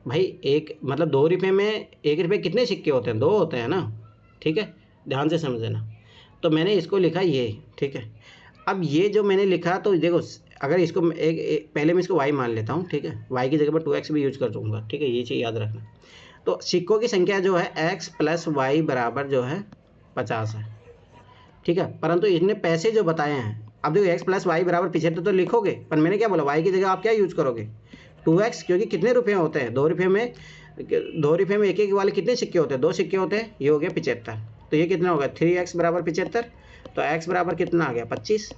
S1: भाई? एक मतलब 2 रुपये में 1 रुपये कितने सिक्के होते हैं? 2 होते हैं ना, ठीक है। ध्यान से समझना। तो मैंने इसको लिखा ये, ठीक है। अब ये जो मैंने लिखा, तो देखो अगर इसको पहले मैं इसको y मान लेता हूँ, ठीक है। y की जगह पर 2x भी यूज कर दूंगा, ठीक है। ये चीज़ याद रखना। तो सिक्कों की संख्या जो है x प्लस वाई बराबर जो है 50 है, ठीक है। परंतु इसने पैसे जो बताए हैं, अब देखो x प्लस वाई बराबर 75 तो लिखोगे, पर मैंने क्या बोला, y की जगह आप क्या यूज करोगे? 2x, क्योंकि कितने रुपये होते हैं? 2 रुपये में 1 वाले कितने सिक्के होते हैं? 2 सिक्के होते हैं। ये हो गया 75। तो ये कितना होगा? 3x बराबर 75। तो x बराबर कितना आ गया? 25।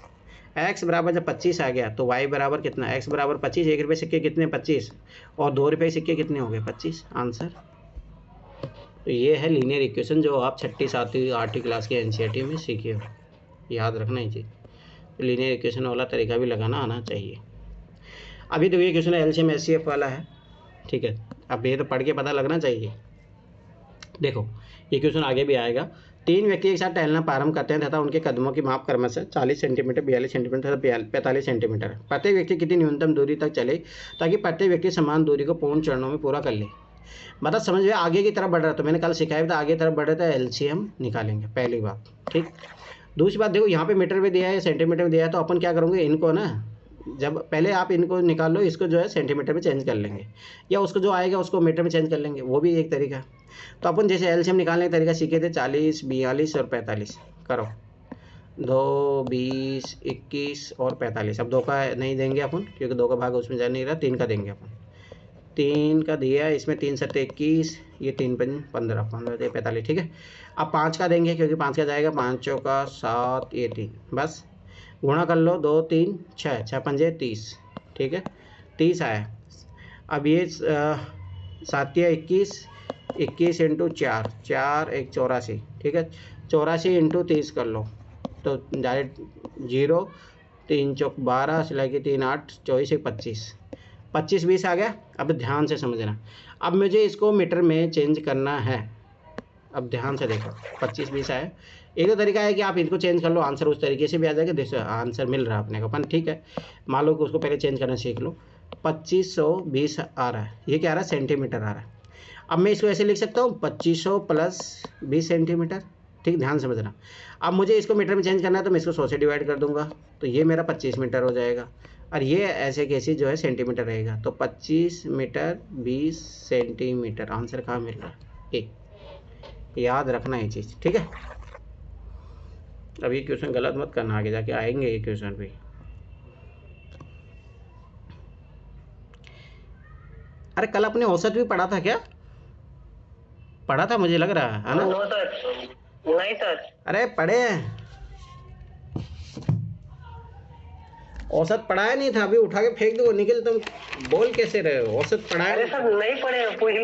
S1: x बराबर जब 25 आ गया तो y बराबर कितना? x बराबर 25। 1 रुपये सिक्के कितने? 25। और 2 रुपये सिक्के कितने हो गए? 25। आंसर। तो ये है लीनियर इक्वेशन, जो आप 6ठी 7वीं 8वीं क्लास के एनसीईआरटी में सीखे हो। याद रखना ही चाहिए। तो लीनियर इक्वेशन वाला तरीका भी लगाना आना चाहिए। अभी तो ये क्वेश्चन एलसीएम एचसीएफ वाला है, ठीक है। अब ये तो पढ़ के पता लगना चाहिए। देखो ये क्वेश्चन आगे भी आएगा। 3 व्यक्ति एक साथ टहलना प्रारंभ करते हैं तथा उनके कदमों की माप क्रमशः 40 सेंटीमीटर, 42 सेंटीमीटर तथा 45 सेंटीमीटर है। प्रत्येक व्यक्ति कितनी न्यूनतम दूरी तक चले ताकि प्रत्येक व्यक्ति समान दूरी को पूर्ण चरणों में पूरा कर ले? मतलब समझ में आगे की तरफ बढ़ रहा है। तो मैंने कल सिखाया था, आगे तरफ बढ़ रहा था, एलसीएम निकालेंगे, पहली बात, ठीक। दूसरी बात देखो यहाँ पे मीटर में दिया है, सेंटीमीटर में दिया है, तो अपन क्या करेंगे इनको ना, जब पहले आप इनको निकाल लो, इसको जो है सेंटीमीटर में चेंज कर लेंगे, या उसको जो आएगा उसको मीटर में चेंज कर लेंगे, वो भी एक तरीका। तो अपन जैसे एलसीएम निकालने का तरीका सीखे थे, 40 42 और 45 करो। 2 20 21 और 45। अब 2 का नहीं देंगे अपन, क्योंकि 2 का भाग उसमें जा नहीं रहा। 3 का देंगे अपन। 3 का दिया, इसमें 3 7 21, ये 3 15 15 45, ठीक है। अब 5 का देंगे, क्योंकि 5 का जाएगा, 5 का 7, ये 3, बस गुणा कर लो। 2 3 6 6 पंजे 30, ठीक है। 30 आया। अब ये 7 या 21, 21 इंटू 4, 4 1 84, ठीक है। 84 इंटू 30 कर लो, तो डायरेक्ट 0, 3 चौक 12, सिलाई की 3 8, 24 1 25, 25 20 आ गया। अब ध्यान से समझना, अब मुझे इसको मीटर में चेंज करना है। अब ध्यान से देखो, 25 20 आया। एक तो तरीका है कि आप इनको चेंज कर लो, आंसर उस तरीके से भी आ जाएगा। देखो आंसर मिल रहा है अपने को अपन, ठीक है। मान लो कि उसको पहले चेंज करना सीख लो। 2520 आ रहा है, ये क्या आ रहा है? सेंटीमीटर आ रहा है। अब मैं इसको ऐसे लिख सकता हूँ, 2500 प्लस 20 सेंटीमीटर, ठीक। ध्यान समझना। अब मुझे इसको मीटर में चेंज करना है, तो मैं इसको 100 से डिवाइड कर दूंगा, तो ये मेरा 25 मीटर हो जाएगा। और ये ऐसे कैसे जो है सेंटीमीटर रहेगा, तो 25 मीटर 20 सेंटीमीटर। आंसर कहाँ मिल रहा है? ए, याद रखना ये चीज़, ठीक है। अब ये क्वेश्चन गलत मत करना, आगे जाके आएंगे ये क्वेश्चन भी। अरे कल अपने औसत भी पढ़ा था क्या? पढ़ा था मुझे लग रहा है ना?
S2: नो सर, नहीं सर।
S1: अरे पढ़े हैं, औसत पढ़ाया नहीं था, अभी उठा के फेंक दो निकल, तुम बोल कैसे रहे हो? औसत पढ़ाया?
S2: अरे सर नहीं पढ़े, पूछ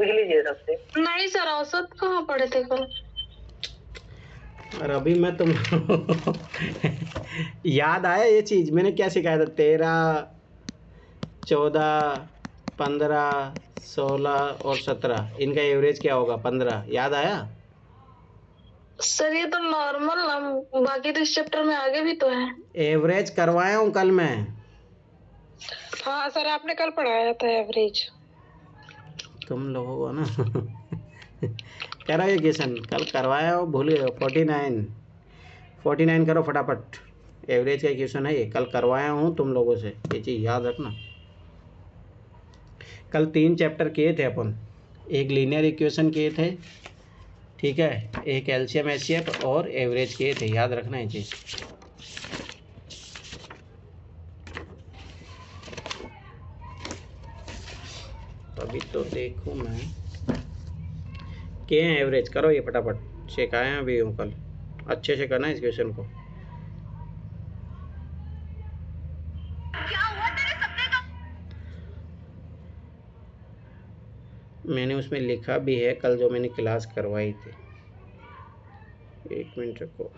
S2: लीजिए सबसे। नहीं सर, औसत कहाँ पढ़े थे कल?
S1: और अभी मैं तुम याद आया ये चीज़ मैंने क्या सिखाया था? 13, 14, 15, 16 और 17, इनका एवरेज क्या होगा? 15, याद आया?
S2: सर ये तो नॉर्मल ना, बाकी तो इस चैप्टर में आगे भी तो है। एवरेज
S1: करवाया हूँ कल मैं।
S2: हाँ सर, आपने कल पढ़ाया था एवरेज।
S1: तुम लोगों को ना करो ये क्वेश्चन, कल करवाया हो, भूल गए हो? 49 करो फटाफट, एवरेज का क्वेश्चन है ये, कल करवाया हूँ तुम लोगों से, ये चीज़ याद रखना। कल 3 चैप्टर किए थे अपन, एक लीनियर इक्वेशन किए थे, ठीक है, एक एलसीएम एचसीएफ और एवरेज किए थे, याद रखना ये चीज़। अभी तो देखो मैं के हैं एवरेज, करो ये फटाफट, सिखाया भी हूँ कल, अच्छे से करना इस क्वेश्चन को। मैंने उसमें लिखा भी है कल जो मैंने क्लास करवाई थी, 1 मिनट रखो।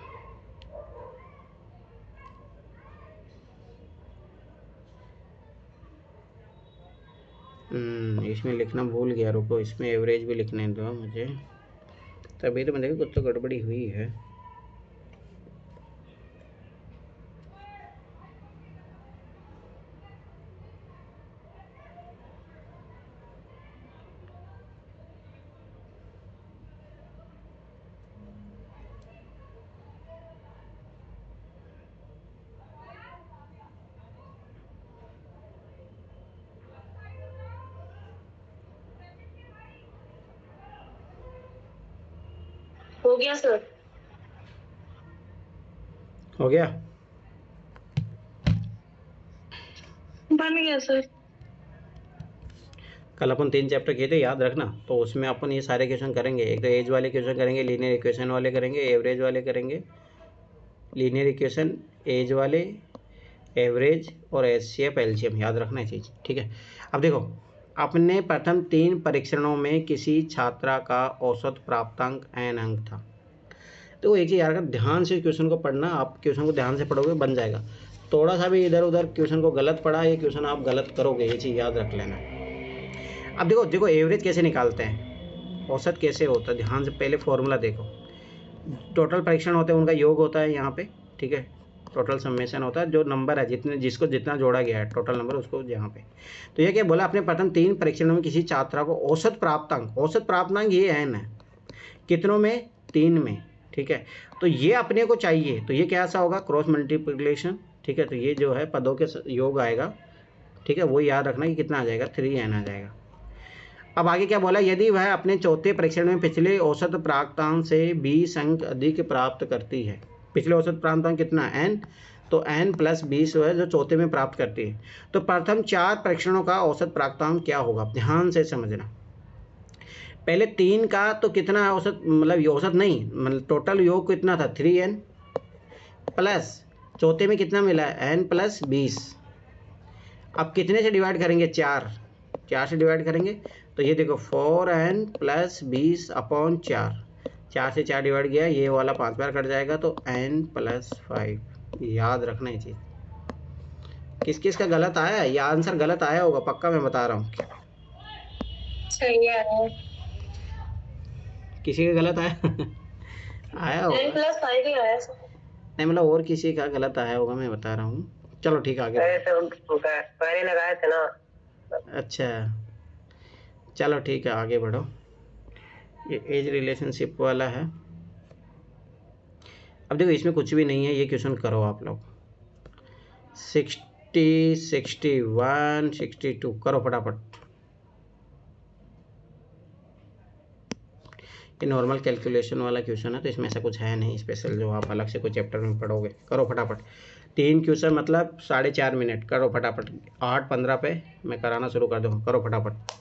S1: इसमें लिखना भूल गया, रुको, इसमें एवरेज भी लिखने दो मुझे, तभी तो मैं देखो कुछ तो गड़बड़ी हुई है।
S2: हो गया सर?
S1: हो गया?
S2: बन गया सर।
S1: कल अपन 3 चैप्टर किए थे, याद रखना, तो उसमें अपन ये सारे क्वेश्चन करेंगे, एक तो एज वाले क्वेश्चन करेंगे, लीनियर इक्वेशन वाले करेंगे, एवरेज वाले करेंगे, लीनियर इक्वेशन, एज वाले, एवरेज और एचसीएफ एलसीएम, याद रखना ये चीज़, ठीक है। अब देखो, अपने प्रथम 3 परीक्षणों में किसी छात्रा का औसत प्राप्तांक n अंक था। तो एक चीज़ याद रखना, ध्यान से क्वेश्चन को पढ़ना, आप क्वेश्चन को ध्यान से पढ़ोगे बन जाएगा। थोड़ा सा भी इधर उधर क्वेश्चन को गलत पढ़ा, ये क्वेश्चन आप गलत करोगे, ये चीज़ याद रख लेना। अब देखो देखो एवरेज कैसे निकालते हैं, औसत कैसे होता है, ध्यान से पहले फॉर्मूला देखो। टोटल परीक्षण होते हैं, उनका योग होता है यहाँ पे, ठीक है, टोटल समेशन होता है, जो नंबर है जितने जिसको जितना जोड़ा गया है टोटल नंबर उसको यहाँ पे। तो ये क्या बोला, अपने प्रथम 3 परीक्षणों में किसी छात्रा को औसत प्राप्तांक ये n है, कितनों में? 3 में, ठीक है। तो ये अपने को चाहिए, तो ये कैसा होगा? क्रॉस मल्टीप्लिकेशन, ठीक है। तो ये जो है पदों के योग आएगा, ठीक है, वो याद रखना कि कितना आ जाएगा, 3n आ जाएगा। अब आगे क्या बोला, यदि वह अपने चौथे परीक्षण में पिछले औसत प्राप्तांक से 20 अंक अधिक प्राप्त करती है, पिछले औसत प्राप्तांक कितना? n, तो n प्लस 20 है जो चौथे में प्राप्त करती है। तो प्रथम 4 परीक्षणों का औसत प्राप्तांक क्या होगा, ध्यान से समझना। पहले 3 का तो कितना है औसत, मतलब ये औसत नहीं, मतलब टोटल योग कितना था? 3n प्लस चौथे में कितना मिला है? n plus 20। अब कितने से डिवाइड करेंगे? 4 से डिवाइड करेंगे, तो ये देखो 4n प्लस 20 अपॉन 4 से 4 डिवाइड किया, ये वाला 5 बार कट जाएगा, तो n प्लस 5। याद रखना ये चीज़। किस किस का गलत आया है? या आंसर गलत आया होगा पक्का, मैं बता रहा हूँ।
S2: सही है।
S1: किसी का गलत आया आया होगा,
S2: n प्लस 5 ही आया सर।
S1: नहीं मतलब और किसी का गलत आया होगा, मैं बता रहा हूँ। चलो ठीक है, आगे
S2: पहले लगाए थे ना।
S1: अच्छा चलो ठीक है, आगे बढ़ो। ये एज रिलेशनशिप वाला है। अब देखो इसमें कुछ भी नहीं है, ये क्वेश्चन करो आप लोग। 60, 61, 62 करो फटाफट। ये नॉर्मल कैलकुलेशन वाला क्वेश्चन है, तो इसमें ऐसा कुछ है नहीं स्पेशल जो आप अलग से कोई चैप्टर में पढ़ोगे। करो फटाफट, 3 क्वेश्चन मतलब 4.5 मिनट, करो फटाफट। 8:15 पे मैं कराना शुरू कर दूँ, करो फटाफट।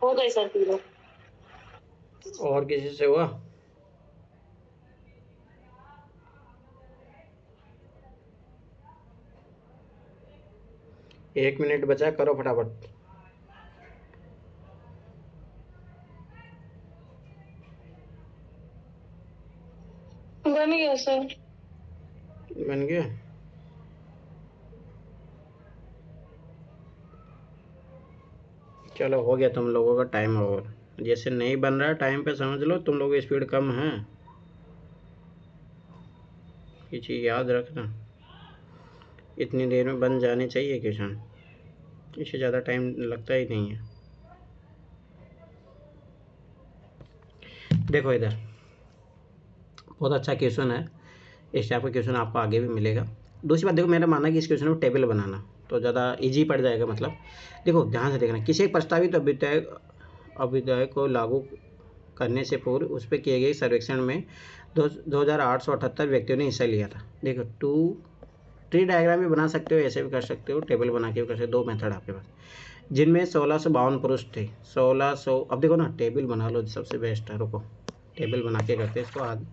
S2: हो गए सर तीनों।
S1: और किसी से हुआ? एक मिनट बचा, करो फटाफट।
S2: बन गया सर।
S1: बन गया? चलो हो गया तुम लोगों का टाइम ओवर। जैसे नहीं बन रहा है टाइम पे, समझ लो तुम लोग स्पीड कम है। ये चीज़ याद रखना, इतनी देर में बन जाने चाहिए क्वेश्चन, इससे ज़्यादा टाइम लगता ही नहीं है। देखो इधर बहुत अच्छा क्वेश्चन है, इस टाइप का क्वेश्चन आपको आगे भी मिलेगा। दूसरी बात देखो, मेरा मानना है कि इस क्वेश्चन में टेबल बनाना तो ज़्यादा इजी पड़ जाएगा। मतलब देखो ध्यान से देखना, किसी एक प्रस्तावित अभ्युदय को लागू करने से पूर्व उस पर किए गए सर्वेक्षण में 2,878 व्यक्तियों ने हिस्सा लिया था। देखो ट्री डायग्राम भी बना सकते हो, ऐसे भी कर सकते हो, टेबल बना के भी कर सकते हो, दो मेथड आपके पास, जिनमें 1652 पुरुष थे। 1600, अब देखो ना टेबल बना लो, सबसे बेस्ट है। रुको टेबल बना के करते हैं इसको आज।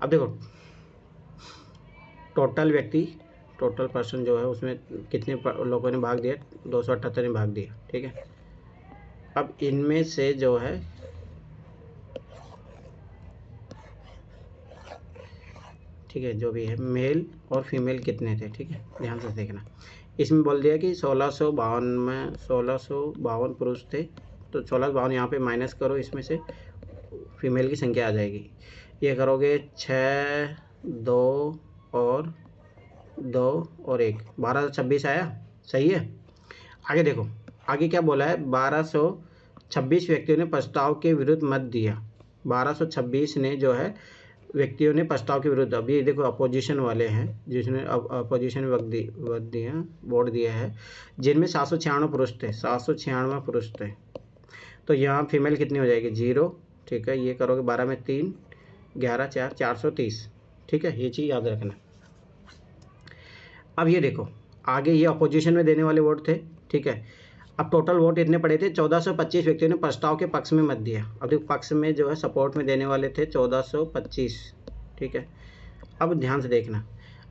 S1: अब देखो टोटल व्यक्ति, टोटल पर्सन जो है उसमें कितने लोगों ने भाग दिया, 278 ने भाग दिया, ठीक है। अब इनमें से जो है ठीक है, जो भी है मेल और फीमेल कितने थे, ठीक है, ध्यान से देखना। इसमें बोल दिया कि 1652 में 1652 पुरुष थे, तो 1652 यहाँ पे माइनस करो, इसमें से फीमेल की संख्या आ जाएगी। ये करोगे 6 2 और 2 और 1, 1226 आया, सही है। आगे देखो, आगे क्या बोला है, 1226 व्यक्तियों ने प्रस्ताव के विरुद्ध मत दिया। 1226 ने जो है व्यक्तियों ने प्रस्ताव के विरुद्ध, अभी देखो अपोजिशन वाले हैं जिसने अपोजिशन वोट दिया है, जिनमें 796 पुरुष थे, 796 पुरुष थे। तो यहाँ फीमेल कितनी हो जाएगी, 0, ठीक है। ये करोगे 12 में 3, 11 4, 430, ठीक है, ये चीज़ याद रखना। अब ये देखो आगे, ये अपोजिशन में देने वाले वोट थे, ठीक है। अब टोटल वोट इतने पड़े थे, 1425 व्यक्तियों ने प्रस्ताव के पक्ष में मत दिया। अब देखो पक्ष में जो है सपोर्ट में देने वाले थे 1425, ठीक है। अब ध्यान से देखना,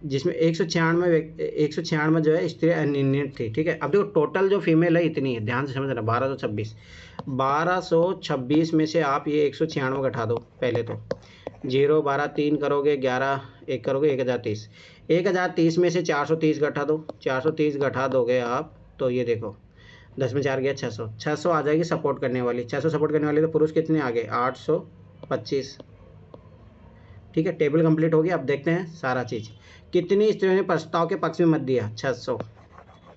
S1: जिसमें 196 जो है स्त्री अनिर्णित थी, ठीक है। अब देखो टोटल जो फीमेल है इतनी है, ध्यान से समझना, 1226 में से आप ये 196 घटा दो पहले तो, 0 12 3 करोगे, 11 1 करोगे, 1030, 1030 में से 430 घटा दो, 430 घटा दोगे आप, तो ये देखो 10 में 4 गया 600, 600 आ जाएगी सपोर्ट करने वाली, 600 सपोर्ट करने वाली, तो पुरुष कितने आ गए, 825, ठीक है। टेबल कंप्लीट हो गया। अब देखते हैं सारा चीज़, कितनी स्त्रियों ने प्रस्ताव के पक्ष में मत दिया, 600,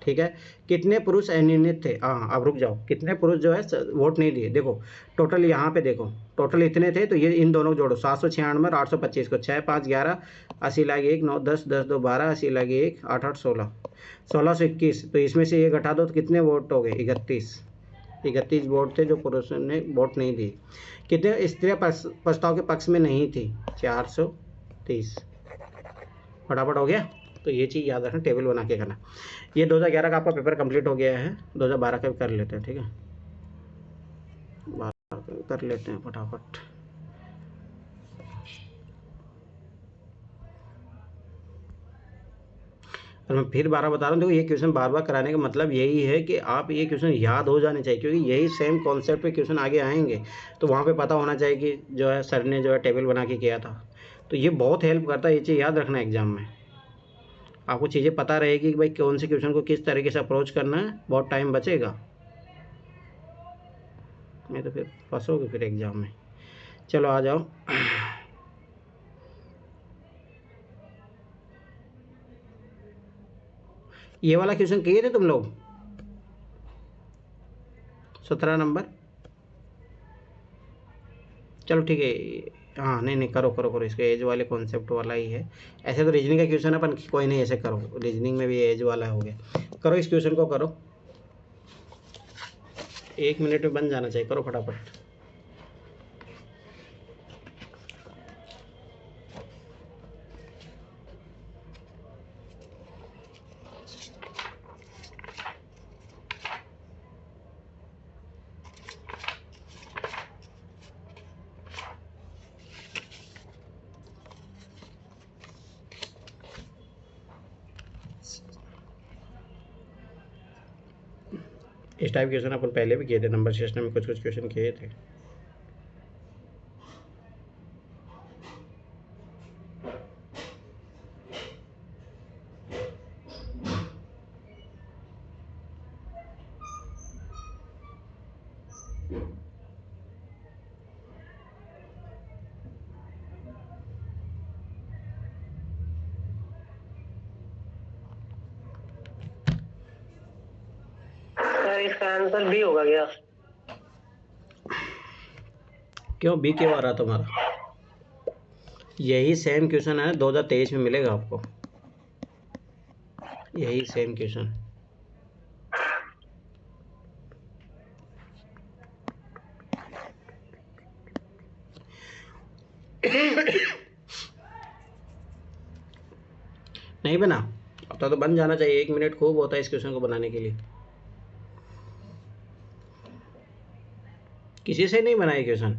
S1: ठीक है। कितने पुरुष अनिर्णित थे, हाँ अब रुक जाओ, कितने पुरुष जो है वोट नहीं दिए, देखो टोटल यहाँ पे देखो, टोटल इतने थे, तो ये इन दोनों को जोड़ो, 796 और 825 को, 6 5 11, 80 लागे 1, 9 10 10 2 12, 80 लागे 1, 8 8 16, 1621, तो इसमें से ये घटा दो तो कितने वोट हो गए, 31 वोट थे जो पुरुषों ने वोट नहीं दी। कितने स्त्रियाँ प्रस्ताव के पक्ष में नहीं थी, 430, फटाफट हो गया। तो ये चीज़ याद रखना, टेबल बना के करना। ये 2011 का आपका पेपर कंप्लीट हो गया है, 2012 का भी कर लेते हैं, ठीक है, 12 का भी कर लेते हैं फटाफट। और मैं फिर 12 बता रहा हूँ, देखो ये क्वेश्चन बार बार कराने का मतलब यही है कि आप ये क्वेश्चन याद हो जाने चाहिए, क्योंकि यही सेम कॉन्सेप्ट पे क्वेश्चन आगे आएंगे, तो वहाँ पे पता होना चाहिए कि जो है सर ने जो है टेबल बना के किया था। तो ये बहुत हेल्प करता है, ये चीज़ याद रखना एग्जाम में, आपको चीज़ें पता रहेगी कि भाई कौन से क्वेश्चन को किस तरीके से अप्रोच करना है, बहुत टाइम बचेगा, नहीं तो फिर फंसोगे फिर एग्ज़ाम में। चलो आ जाओ, ये वाला क्वेश्चन किए थे तुम लोग, 17 नंबर, चलो ठीक है, हाँ नहीं नहीं करो करो करो, इसके एज वाले कॉन्सेप्ट वाला ही है। ऐसे तो रीजनिंग का क्वेश्चन है, अपन कोई नहीं, ऐसे करो, रीजनिंग में भी एज वाला हो गया, करो इस क्वेश्चन को करो, 1 मिनट में बन जाना चाहिए, करो फटाफट। इस टाइप क्वेश्चन अपन पहले भी किए थे, नंबर सिस्टम में कुछ कुछ क्वेश्चन किए थे।
S2: इसका आंसर बी होगा क्या?
S1: क्यों बी क्यों आ रहा तुम्हारा? यही सेम क्वेश्चन है 2023 में मिलेगा आपको, यही सेम क्वेश्चन। नहीं बना, अब तो बन जाना चाहिए, 1 मिनट खूब होता है इस क्वेश्चन को बनाने के लिए। किसी से नहीं बनाया क्वेश्चन,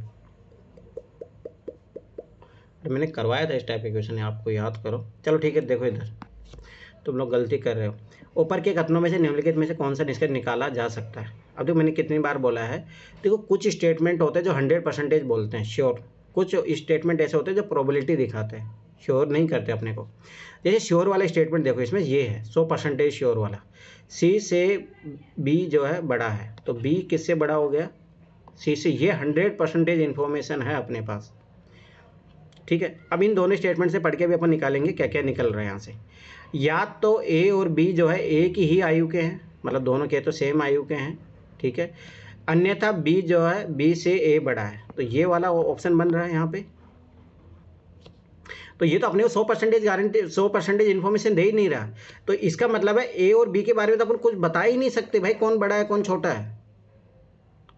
S1: मैंने करवाया था इस टाइप का क्वेश्चन, आपको याद करो। चलो ठीक है, देखो इधर तुम लोग गलती कर रहे हो। ऊपर के कथनों में से निम्नलिखित में से कौन सा निष्कर्ष निकाला जा सकता है। अब देखो मैंने कितनी बार बोला है, देखो कुछ स्टेटमेंट होते हैं जो 100% बोलते हैं, श्योर। कुछ स्टेटमेंट ऐसे होते हैं जो प्रोबेबिलिटी दिखाते हैं, श्योर नहीं करते अपने को। जैसे श्योर वाला स्टेटमेंट देखो, इसमें ये है 100% श्योर वाला, सी से बी जो है बड़ा है, तो बी किससे बड़ा हो गया, सी से। ये 100% इन्फॉर्मेशन है अपने पास, ठीक है। अब इन दोनों स्टेटमेंट से पढ़ के भी अपन निकालेंगे क्या क्या निकल रहा है यहाँ से। या तो ए और बी जो है एक ही आयु के हैं, मतलब दोनों के तो सेम आयु के हैं, ठीक है। अन्यथा बी जो है बी से ए बड़ा है, तो ये वाला ऑप्शन बन रहा है यहाँ पे। तो ये तो अपने को 100% गारंटी, 100% इन्फॉर्मेशन दे ही नहीं रहा। तो इसका मतलब है ए और बी के बारे में तो अपन कुछ बता ही नहीं सकते भाई, कौन बड़ा है कौन छोटा है।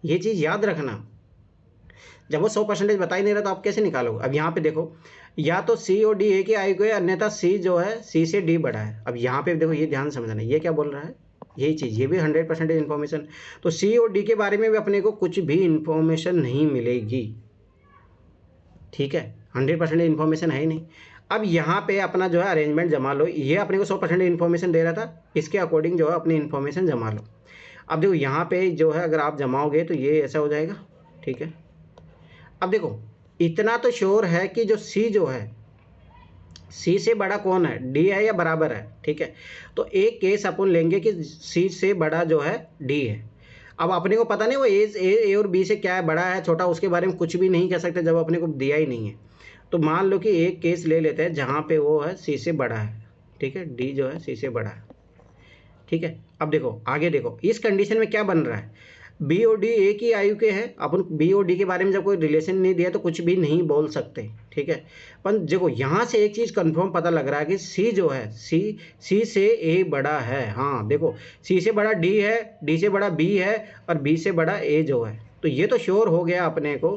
S1: ये चीज़ याद रखना, जब वो 100% बता ही नहीं रहा तो आप कैसे निकालोगे। अब यहाँ पे देखो, या तो सी और डी ए के आयु के, अन्यथा सी जो है सी से डी बड़ा है। अब यहाँ पे देखो, ये ध्यान समझना, ये क्या बोल रहा है, यही चीज़, ये भी 100% इन्फॉर्मेशन। तो सी और डी के बारे में भी अपने को कुछ भी इन्फॉर्मेशन नहीं मिलेगी, ठीक है। 100% इन्फॉर्मेशन है ही नहीं। अब यहाँ पे अपना जो है अरेंजमेंट जमा लो, ये अपने को 100% इन्फॉर्मेशन दे रहा था, इसके अकॉर्डिंग जो है अपनी इन्फॉर्मेशन जमा लो। अब देखो यहाँ पे जो है अगर आप जमाओगे तो ये ऐसा हो जाएगा, ठीक है। अब देखो इतना तो श्योर है कि जो सी जो है, सी से बड़ा कौन है, डी है या बराबर है, ठीक है। तो एक केस अपन लेंगे कि सी से बड़ा जो है डी है। अब अपने को पता नहीं वो ए और बी से क्या है, बड़ा है छोटा, उसके बारे में कुछ भी नहीं कह सकते जब अपने को दिया ही नहीं है। तो मान लो कि एक केस ले लेते हैं जहाँ पे वो है सी से बड़ा है, ठीक है, डी जो है सी से बड़ा है, ठीक है। अब देखो आगे देखो, इस कंडीशन में क्या बन रहा है, बी और डी एक ही आयु के हैं। अपन बी और डी के बारे में जब कोई रिलेशन नहीं दिया तो कुछ भी नहीं बोल सकते, ठीक है। पर देखो यहाँ से एक चीज़ कंफर्म पता लग रहा है कि सी जो है सी से ए बड़ा है। हाँ देखो, सी से बड़ा डी है, डी से बड़ा बी है, और बी से बड़ा ए जो है। तो ये तो श्योर हो गया अपने को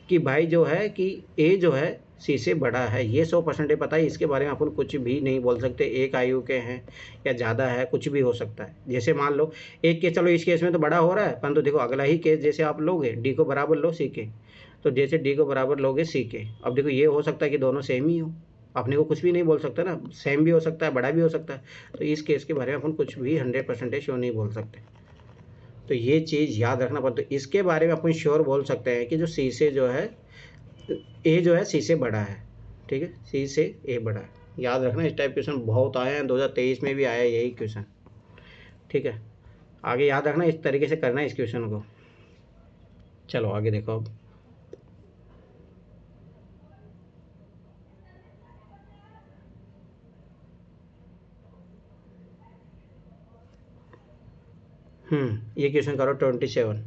S1: कि भाई जो है कि ए जो है सी से बड़ा है, ये 100% पता है। इसके बारे में अपन कुछ भी नहीं बोल सकते, एक आयु के हैं या ज़्यादा है, कुछ भी हो सकता है। जैसे मान लो एक केस, चलो इस केस में तो बड़ा हो रहा है, परंतु देखो अगला ही केस जैसे आप लोगे डी को बराबर लो सी के, तो जैसे डी को बराबर लोगे सी के, अब देखो ये हो सकता है कि दोनों सेम ही हो, अपने को कुछ भी नहीं बोल सकता ना, सेम भी हो सकता है बड़ा भी हो सकता है। तो इस केस के बारे में अपन कुछ भी 100% श्योर नहीं बोल सकते, तो ये चीज़ याद रखना पड़ता है। तो इसके बारे में अपन श्योर बोल सकते हैं कि जो सी से जो है ए जो है सी से बड़ा है, ठीक है, सी से ए बड़ा है। याद रखना, इस टाइप क्वेश्चन बहुत आए हैं, 2023 में भी आया यही क्वेश्चन, ठीक है। आगे याद रखना, इस तरीके से करना है इस क्वेश्चन को। चलो आगे देखो अब, ये क्वेश्चन करो 27।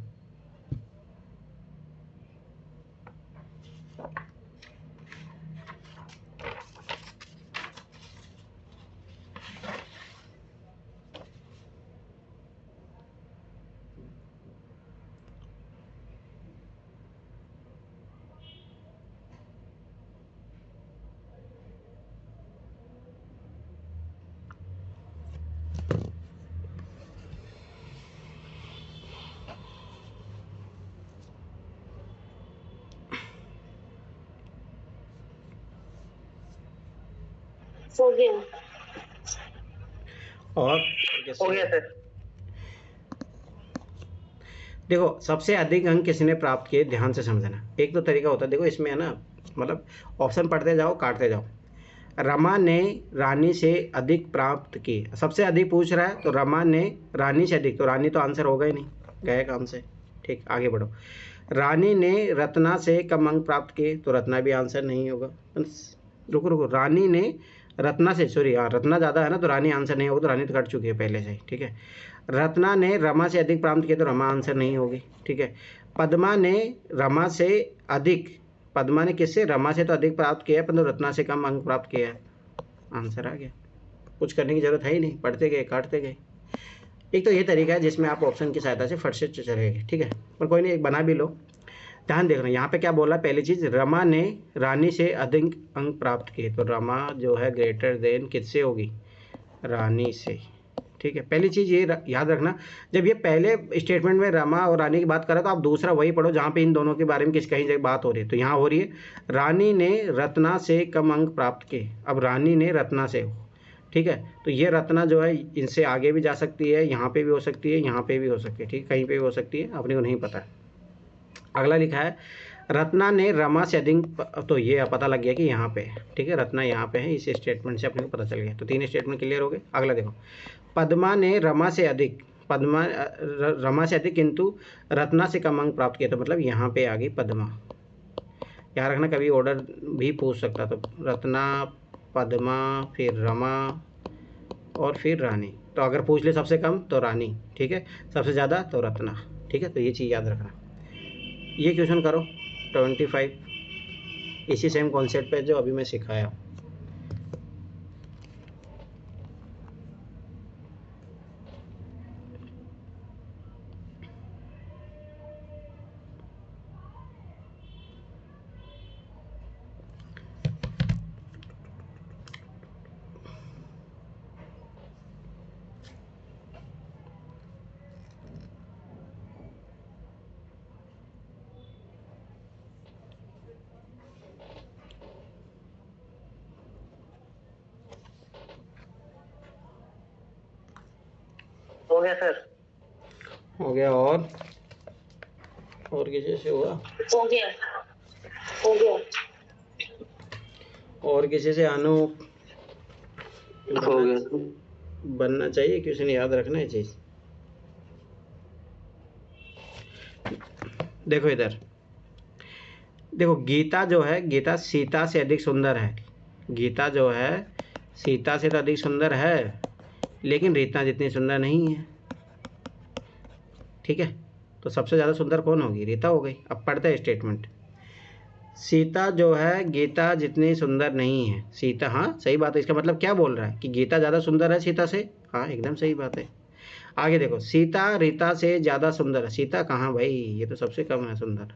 S2: हो गया।
S1: और
S2: हो गया सर।
S1: देखो सबसे अधिक अंक किसने प्राप्त किए, ध्यान से समझना। एक तो तरीका होता है, देखो इसमें है ना, मतलब ऑप्शन पढ़ते जाओ काटते जाओ। रमा ने रानी से अधिक प्राप्त की, सबसे अधिक पूछ रहा है तो रमा ने रानी से अधिक, तो रानी तो आंसर होगा ही नहीं, गए काम से, ठीक। आगे बढ़ो, रानी ने रत्ना से कम अंक प्राप्त किए, तो रत्ना भी आंसर नहीं होगा। रुको रुको, रानी ने रत्ना से, सॉरी हाँ रत्ना ज़्यादा है ना, तो रानी आंसर नहीं होगा, तो रानी तो कट चुकी है पहले से ही, ठीक है। रत्ना ने रमा से अधिक प्राप्त किया, तो रमा आंसर नहीं होगी, ठीक है। पद्मा ने रमा से अधिक, पद्मा ने किससे, रमा से तो अधिक प्राप्त किया है, परंतु रत्ना से कम अंक प्राप्त किया है, आंसर आ गया। कुछ करने की जरूरत है ही नहीं, पढ़ते गए काटते गए। एक तो ये तरीका है जिसमें आप ऑप्शन की सहायता से फट से चलेंगे, ठीक है। पर कोई नहीं, एक बना भी लो। ध्यान देखना यहाँ पे क्या बोला, पहली चीज़ रमा ने रानी से अधिक अंक प्राप्त किए, तो रमा जो है ग्रेटर देन किससे होगी, रानी से, ठीक है, पहली चीज़ ये याद रखना, जब ये पहले स्टेटमेंट में रमा और रानी की बात कर रहा तो आप दूसरा वही पढ़ो जहाँ पे इन दोनों के बारे में कहीं जगह बात हो रही है। तो यहाँ हो रही है रानी ने रत्ना से कम अंक प्राप्त किए। अब रानी ने रत्ना से, ठीक है, तो ये रत्ना जो है इनसे आगे भी जा सकती है, यहाँ पे भी हो सकती है, यहाँ पे भी हो सकती है, ठीक, कहीं पे भी हो सकती है, अपने को नहीं पता। अगला लिखा है रत्ना ने रमा से अधिक, तो ये पता लग गया कि यहाँ पे, ठीक है, रत्ना यहाँ पे है, इस स्टेटमेंट से अपने को पता चल गया। तो 3 स्टेटमेंट क्लियर हो गए। अगला देखो, पद्मा ने रमा से अधिक, रमा से अधिक किंतु रत्ना से कम अंक प्राप्त किया। तो मतलब यहाँ पे आ गई पद्मा। याद रखना कभी ऑर्डर भी पूछ सकता, तो रत्ना, पद्मा, फिर रमा और फिर रानी। तो अगर पूछ ले सबसे कम तो रानी, ठीक है, सबसे ज़्यादा तो रत्ना, ठीक है। तो ये चीज़ याद रखना। ये क्वेश्चन करो 25, इसी सेम कॉन्सेप्ट पे जो अभी मैं सिखाया।
S2: हो गया सर।
S1: हो गया, और किसी से हुआ?
S2: हो गया, हो गया,
S1: और किसी से अनु
S2: हो गया।
S1: बनना चाहिए क्वेश्चन, याद रखना है चीज़। देखो इधर, देखो गीता जो है, गीता सीता से अधिक सुंदर है। गीता जो है सीता से तो अधिक सुंदर है, लेकिन रीता जितनी सुंदर नहीं है, ठीक है। तो सबसे ज़्यादा सुंदर कौन होगी? रीता हो गई। अब पढ़ते हैं स्टेटमेंट। सीता जो है गीता जितनी सुंदर नहीं है। सीता, हाँ सही बात है। इसका मतलब क्या बोल रहा है कि गीता ज़्यादा सुंदर है सीता से? हाँ एकदम सही बात है। आगे देखो, सीता रीता से ज़्यादा सुंदर है। सीता कहाँ भाई, ये तो सबसे कम है सुंदर।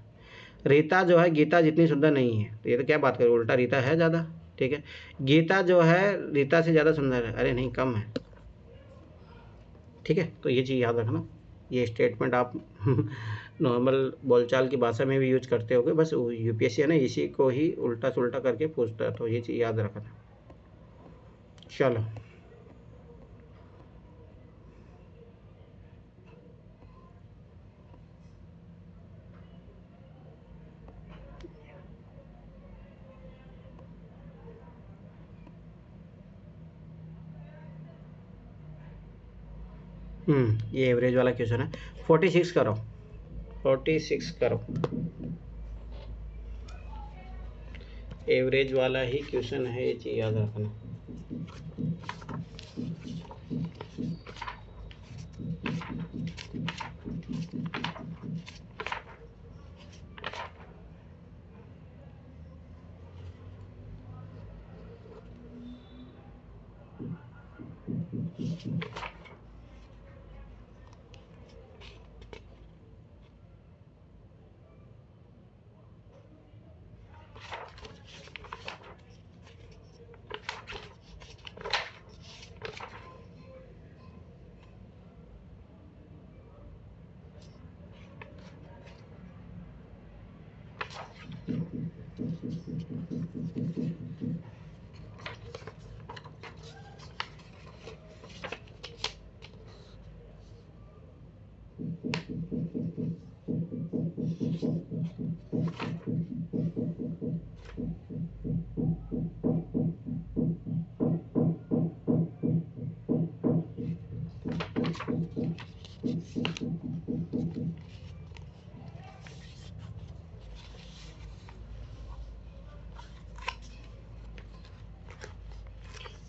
S1: रीता जो है गीता जितनी सुंदर नहीं है, तो ये तो क्या बात करें, उल्टा रीता है ज़्यादा, ठीक है। गीता जो है रीता से ज़्यादा सुंदर है, अरे नहीं कम है, ठीक है। तो ये चीज़ याद रखना। ये स्टेटमेंट आप नॉर्मल बोलचाल की भाषा में भी यूज करते होगे, बस यूपीएससी है ना, इसी को ही उल्टा सुल्टा करके पूछता है, तो ये चीज़ याद रखना। चलो, ये एवरेज वाला क्वेश्चन है। 46 करो, 46 करो, एवरेज वाला ही क्वेश्चन है, ये चीज़ याद रखना।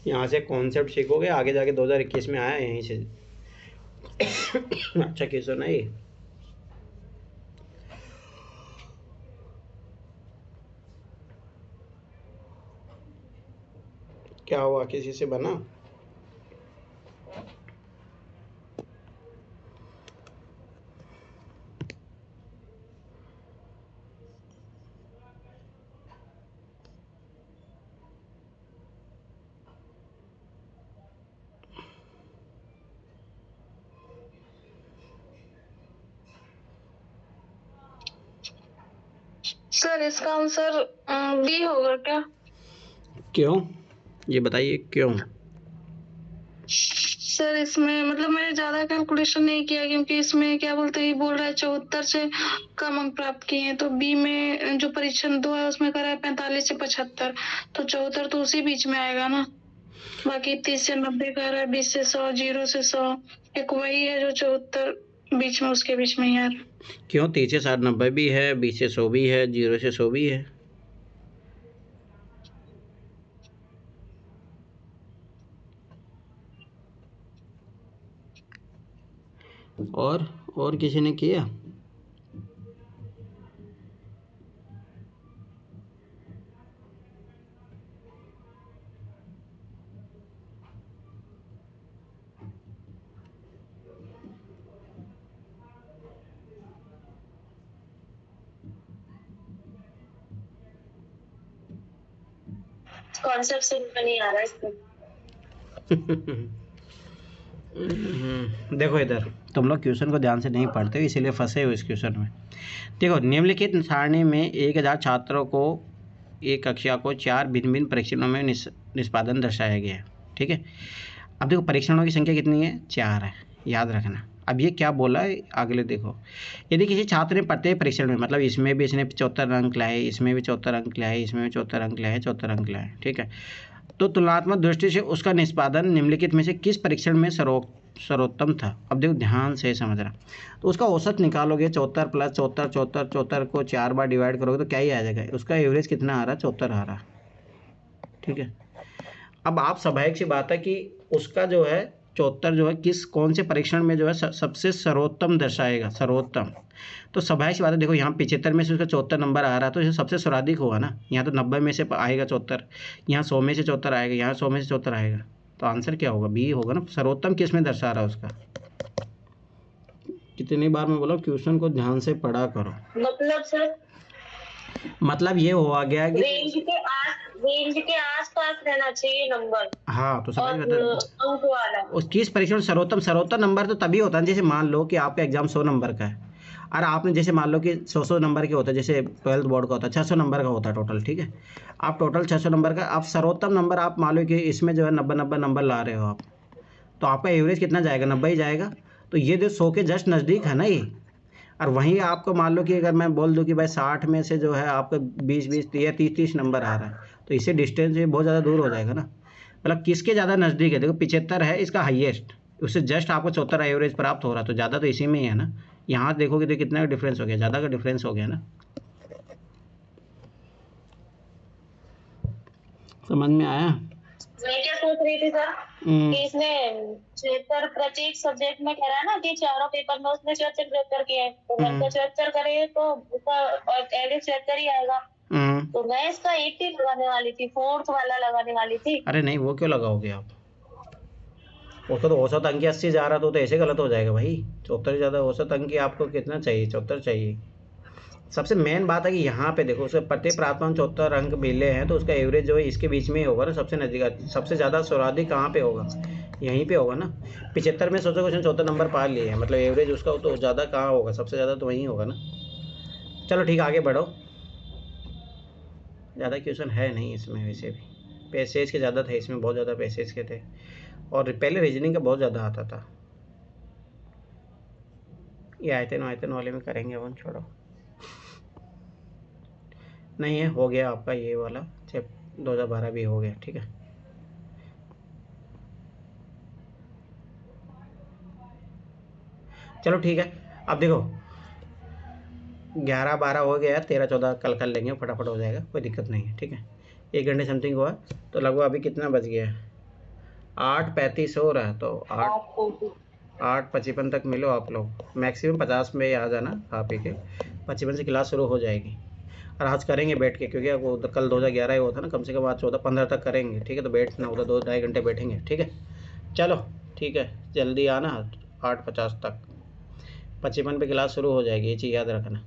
S1: यहाँ से कॉन्सेप्ट सीखोगे, आगे जाके 2021 में आया यहीं से। अच्छा क्वेश्चन है ये। क्या हुआ, किसी से बना?
S2: सर इसका आंसर बी होगा क्या?
S1: क्यों, ये बताइए क्यों?
S2: सर इसमें मतलब मैंने ज्यादा कैलकुलेशन नहीं किया, क्योंकि इसमें क्या बोलते हैं, बोल रहा है 74 से कम अंक प्राप्त किए हैं। तो बी में जो परीक्षण 2 है उसमें करा है 45 से 75, तो 74 तो उसी बीच में आएगा ना। बाकी 30 से 90 का रहा है, 20 से 100, 0 से 100, एक वही है जो 74 बीच में, उसके बीच में ही यार।
S1: क्यों, 30 से 60 90 भी है, 20 से 100 भी है, 0 से 100 भी है। और किसी ने किया?
S2: कॉन्सेप्ट समझ में नहीं आ रहा है इसमें।
S1: देखो इधर, तुम लोग क्वेश्चन को ध्यान से नहीं पढ़ते हो, इसीलिए फंसे हो इस क्वेश्चन में। देखो, निम्नलिखित सारणी में 1000 छात्रों को एक कक्षा को 4 भिन्न भिन्न परीक्षणों में निष्पादन दर्शाया गया है। ठीक है, अब देखो परीक्षणों की संख्या कितनी है, 4 है, याद रखना। अब ये क्या बोला है अगले देखो, यदि किसी छात्र ने प्रत्येक परीक्षण में, मतलब इसमें भी इसने 74 अंक लाए, इसमें भी 74 अंक लाए, इसमें भी 74 अंक लाए, 74 अंक लाए, ठीक है, तो तुलनात्मक दृष्टि से उसका निष्पादन निम्नलिखित में से किस परीक्षण में सर्वोत्तम था। अब देखो ध्यान से समझना, तो उसका औसत निकालोगे, 74 प्लस 74 74 74 को 4 बार डिवाइड करोगे तो क्या ही आ जाएगा, उसका एवरेज कितना आ रहा है, 74 आ रहा है। ठीक है, अब आप स्वाभाविक सी बात है कि उसका जो है 74 जो है किस कौन से परीक्षण में जो है सबसे सर्वोत्तम दर्शाएगा, सर्वोत्तम। तो स्वाभाविक सी बात है, देखो यहाँ 75 में से उसका 74 नंबर आ रहा है, तो इसे सबसे सर्वाधिक होगा ना। यहाँ तो 90 में से आएगा 74, यहाँ 100 में से 74 आएगा, यहाँ 100 में से 74 आएगा, तो आंसर क्या होगा, बी होगा ना। सर्वोत्तम किस में दर्शा रहा है उसका। कितनी बार मैं बोला क्वेश्चन को ध्यान से पढ़ा करो।
S2: मतलब सर,
S1: मतलब ये हुआ गया कि
S2: रेंज के आसपास रहना चाहिए नंबर।
S1: हाँ, तो समझ में
S2: अंक वाला
S1: उस किस परीक्षण सर्वोत्तम नंबर तो तभी होता है, जैसे मान लो कि आपका एग्जाम 100 नंबर का है, और आपने जैसे मान लो कि 100 नंबर के होता है, जैसे 12th बोर्ड का होता है 600 नंबर का होता है टोटल। ठीक है, आप टोटल 600 नंबर का, आप सर्वोत्तम नंबर आप मान लो कि इसमें जो है 90 नंबर ला रहे हो आप, तो आपका एवरेज कितना जाएगा, 90 ही जाएगा। तो ये जो 100 के जस्ट नज़दीक है ना ये, और वहीं आपको मान लो कि अगर मैं बोल दूं कि भाई 60 में से जो है आपका 20 या 30 नंबर आ रहा है, तो इससे डिस्टेंस ये बहुत ज़्यादा दूर हो जाएगा ना। मतलब किसके ज़्यादा नज़दीक है, देखो 75 है इसका हाईएस्ट, उससे जस्ट आपको 74 एवरेज प्राप्त हो रहा है, तो ज़्यादा तो इसी में ही है ना। यहाँ देखोगे तो कितना का डिफरेंस हो गया, ज़्यादा का डिफरेंस हो गया ना। समझ में आया।
S2: मैं क्या सोच रही थी सर कि इसमें 76 प्रत्येक सब्जेक्ट में कह रहा है ना कि चारों पेपर में उसने 74 किए हैं, तो मैं 74 करे तो उसका एवरेज 74 ही आएगा। तो मैं इसका 80 लगाने वाली थी, 4th वाला लगाने वाली थी।
S1: अरे नहीं, वो क्यों लगाओगे आप, उसका तो औसत अंक 80 जा रहा, तो ऐसे गलत हो जाएगा भाई। 74 ज़्यादा औसत अंक आपको कितना चाहिए, 74 चाहिए। सबसे मेन बात है कि यहाँ पे देखो उसे प्रत्येक प्राप्त 74 अंक मिले हैं, तो उसका एवरेज जो है इसके बीच में ही होगा ना, सबसे नजदीक। सबसे ज़्यादा सर्वाधिक कहाँ पे होगा, यहीं पे होगा ना। 75 में सोचो क्वेश्चन 74 नंबर पा लिए हैं, मतलब एवरेज उसका तो ज़्यादा कहाँ होगा, सबसे ज़्यादा तो वहीं होगा ना। चलो ठीक, आगे बढ़ो। ज़्यादा क्वेश्चन है नहीं इसमें, वैसे भी पैसेज के ज़्यादा थे इसमें, बहुत ज़्यादा पैसेज के थे, और पहले रीजनिंग का बहुत ज़्यादा आता था। ये आयतन वाले में करेंगे अपन, छोड़ो। नहीं है, हो गया आपका ये वाला 2012 भी हो गया। ठीक है, चलो ठीक है। अब देखो 11 12 हो गया, 13 14 कल कर लेंगे, फटाफट हो जाएगा, कोई दिक्कत नहीं है। ठीक है, 1 घंटे समथिंग हुआ, तो लगभग अभी कितना बज गया है, 8:35 हो रहा है, तो 8:55 तक मिलो आप लोग, मैक्सिमम 50 में आ जाना आप ही के, 55 से क्लास शुरू हो जाएगी। और आज करेंगे बैठ के, क्योंकि वो कल 2011 ही हुआ था ना, कम से कम आज 14-15 तक करेंगे। ठीक है, तो बैठना उधर 2-2.5 घंटे बैठेंगे। ठीक है, चलो ठीक है, जल्दी आना, 8:50 तक 55 पे क्लास शुरू हो जाएगी, ये चीज़ याद रखना।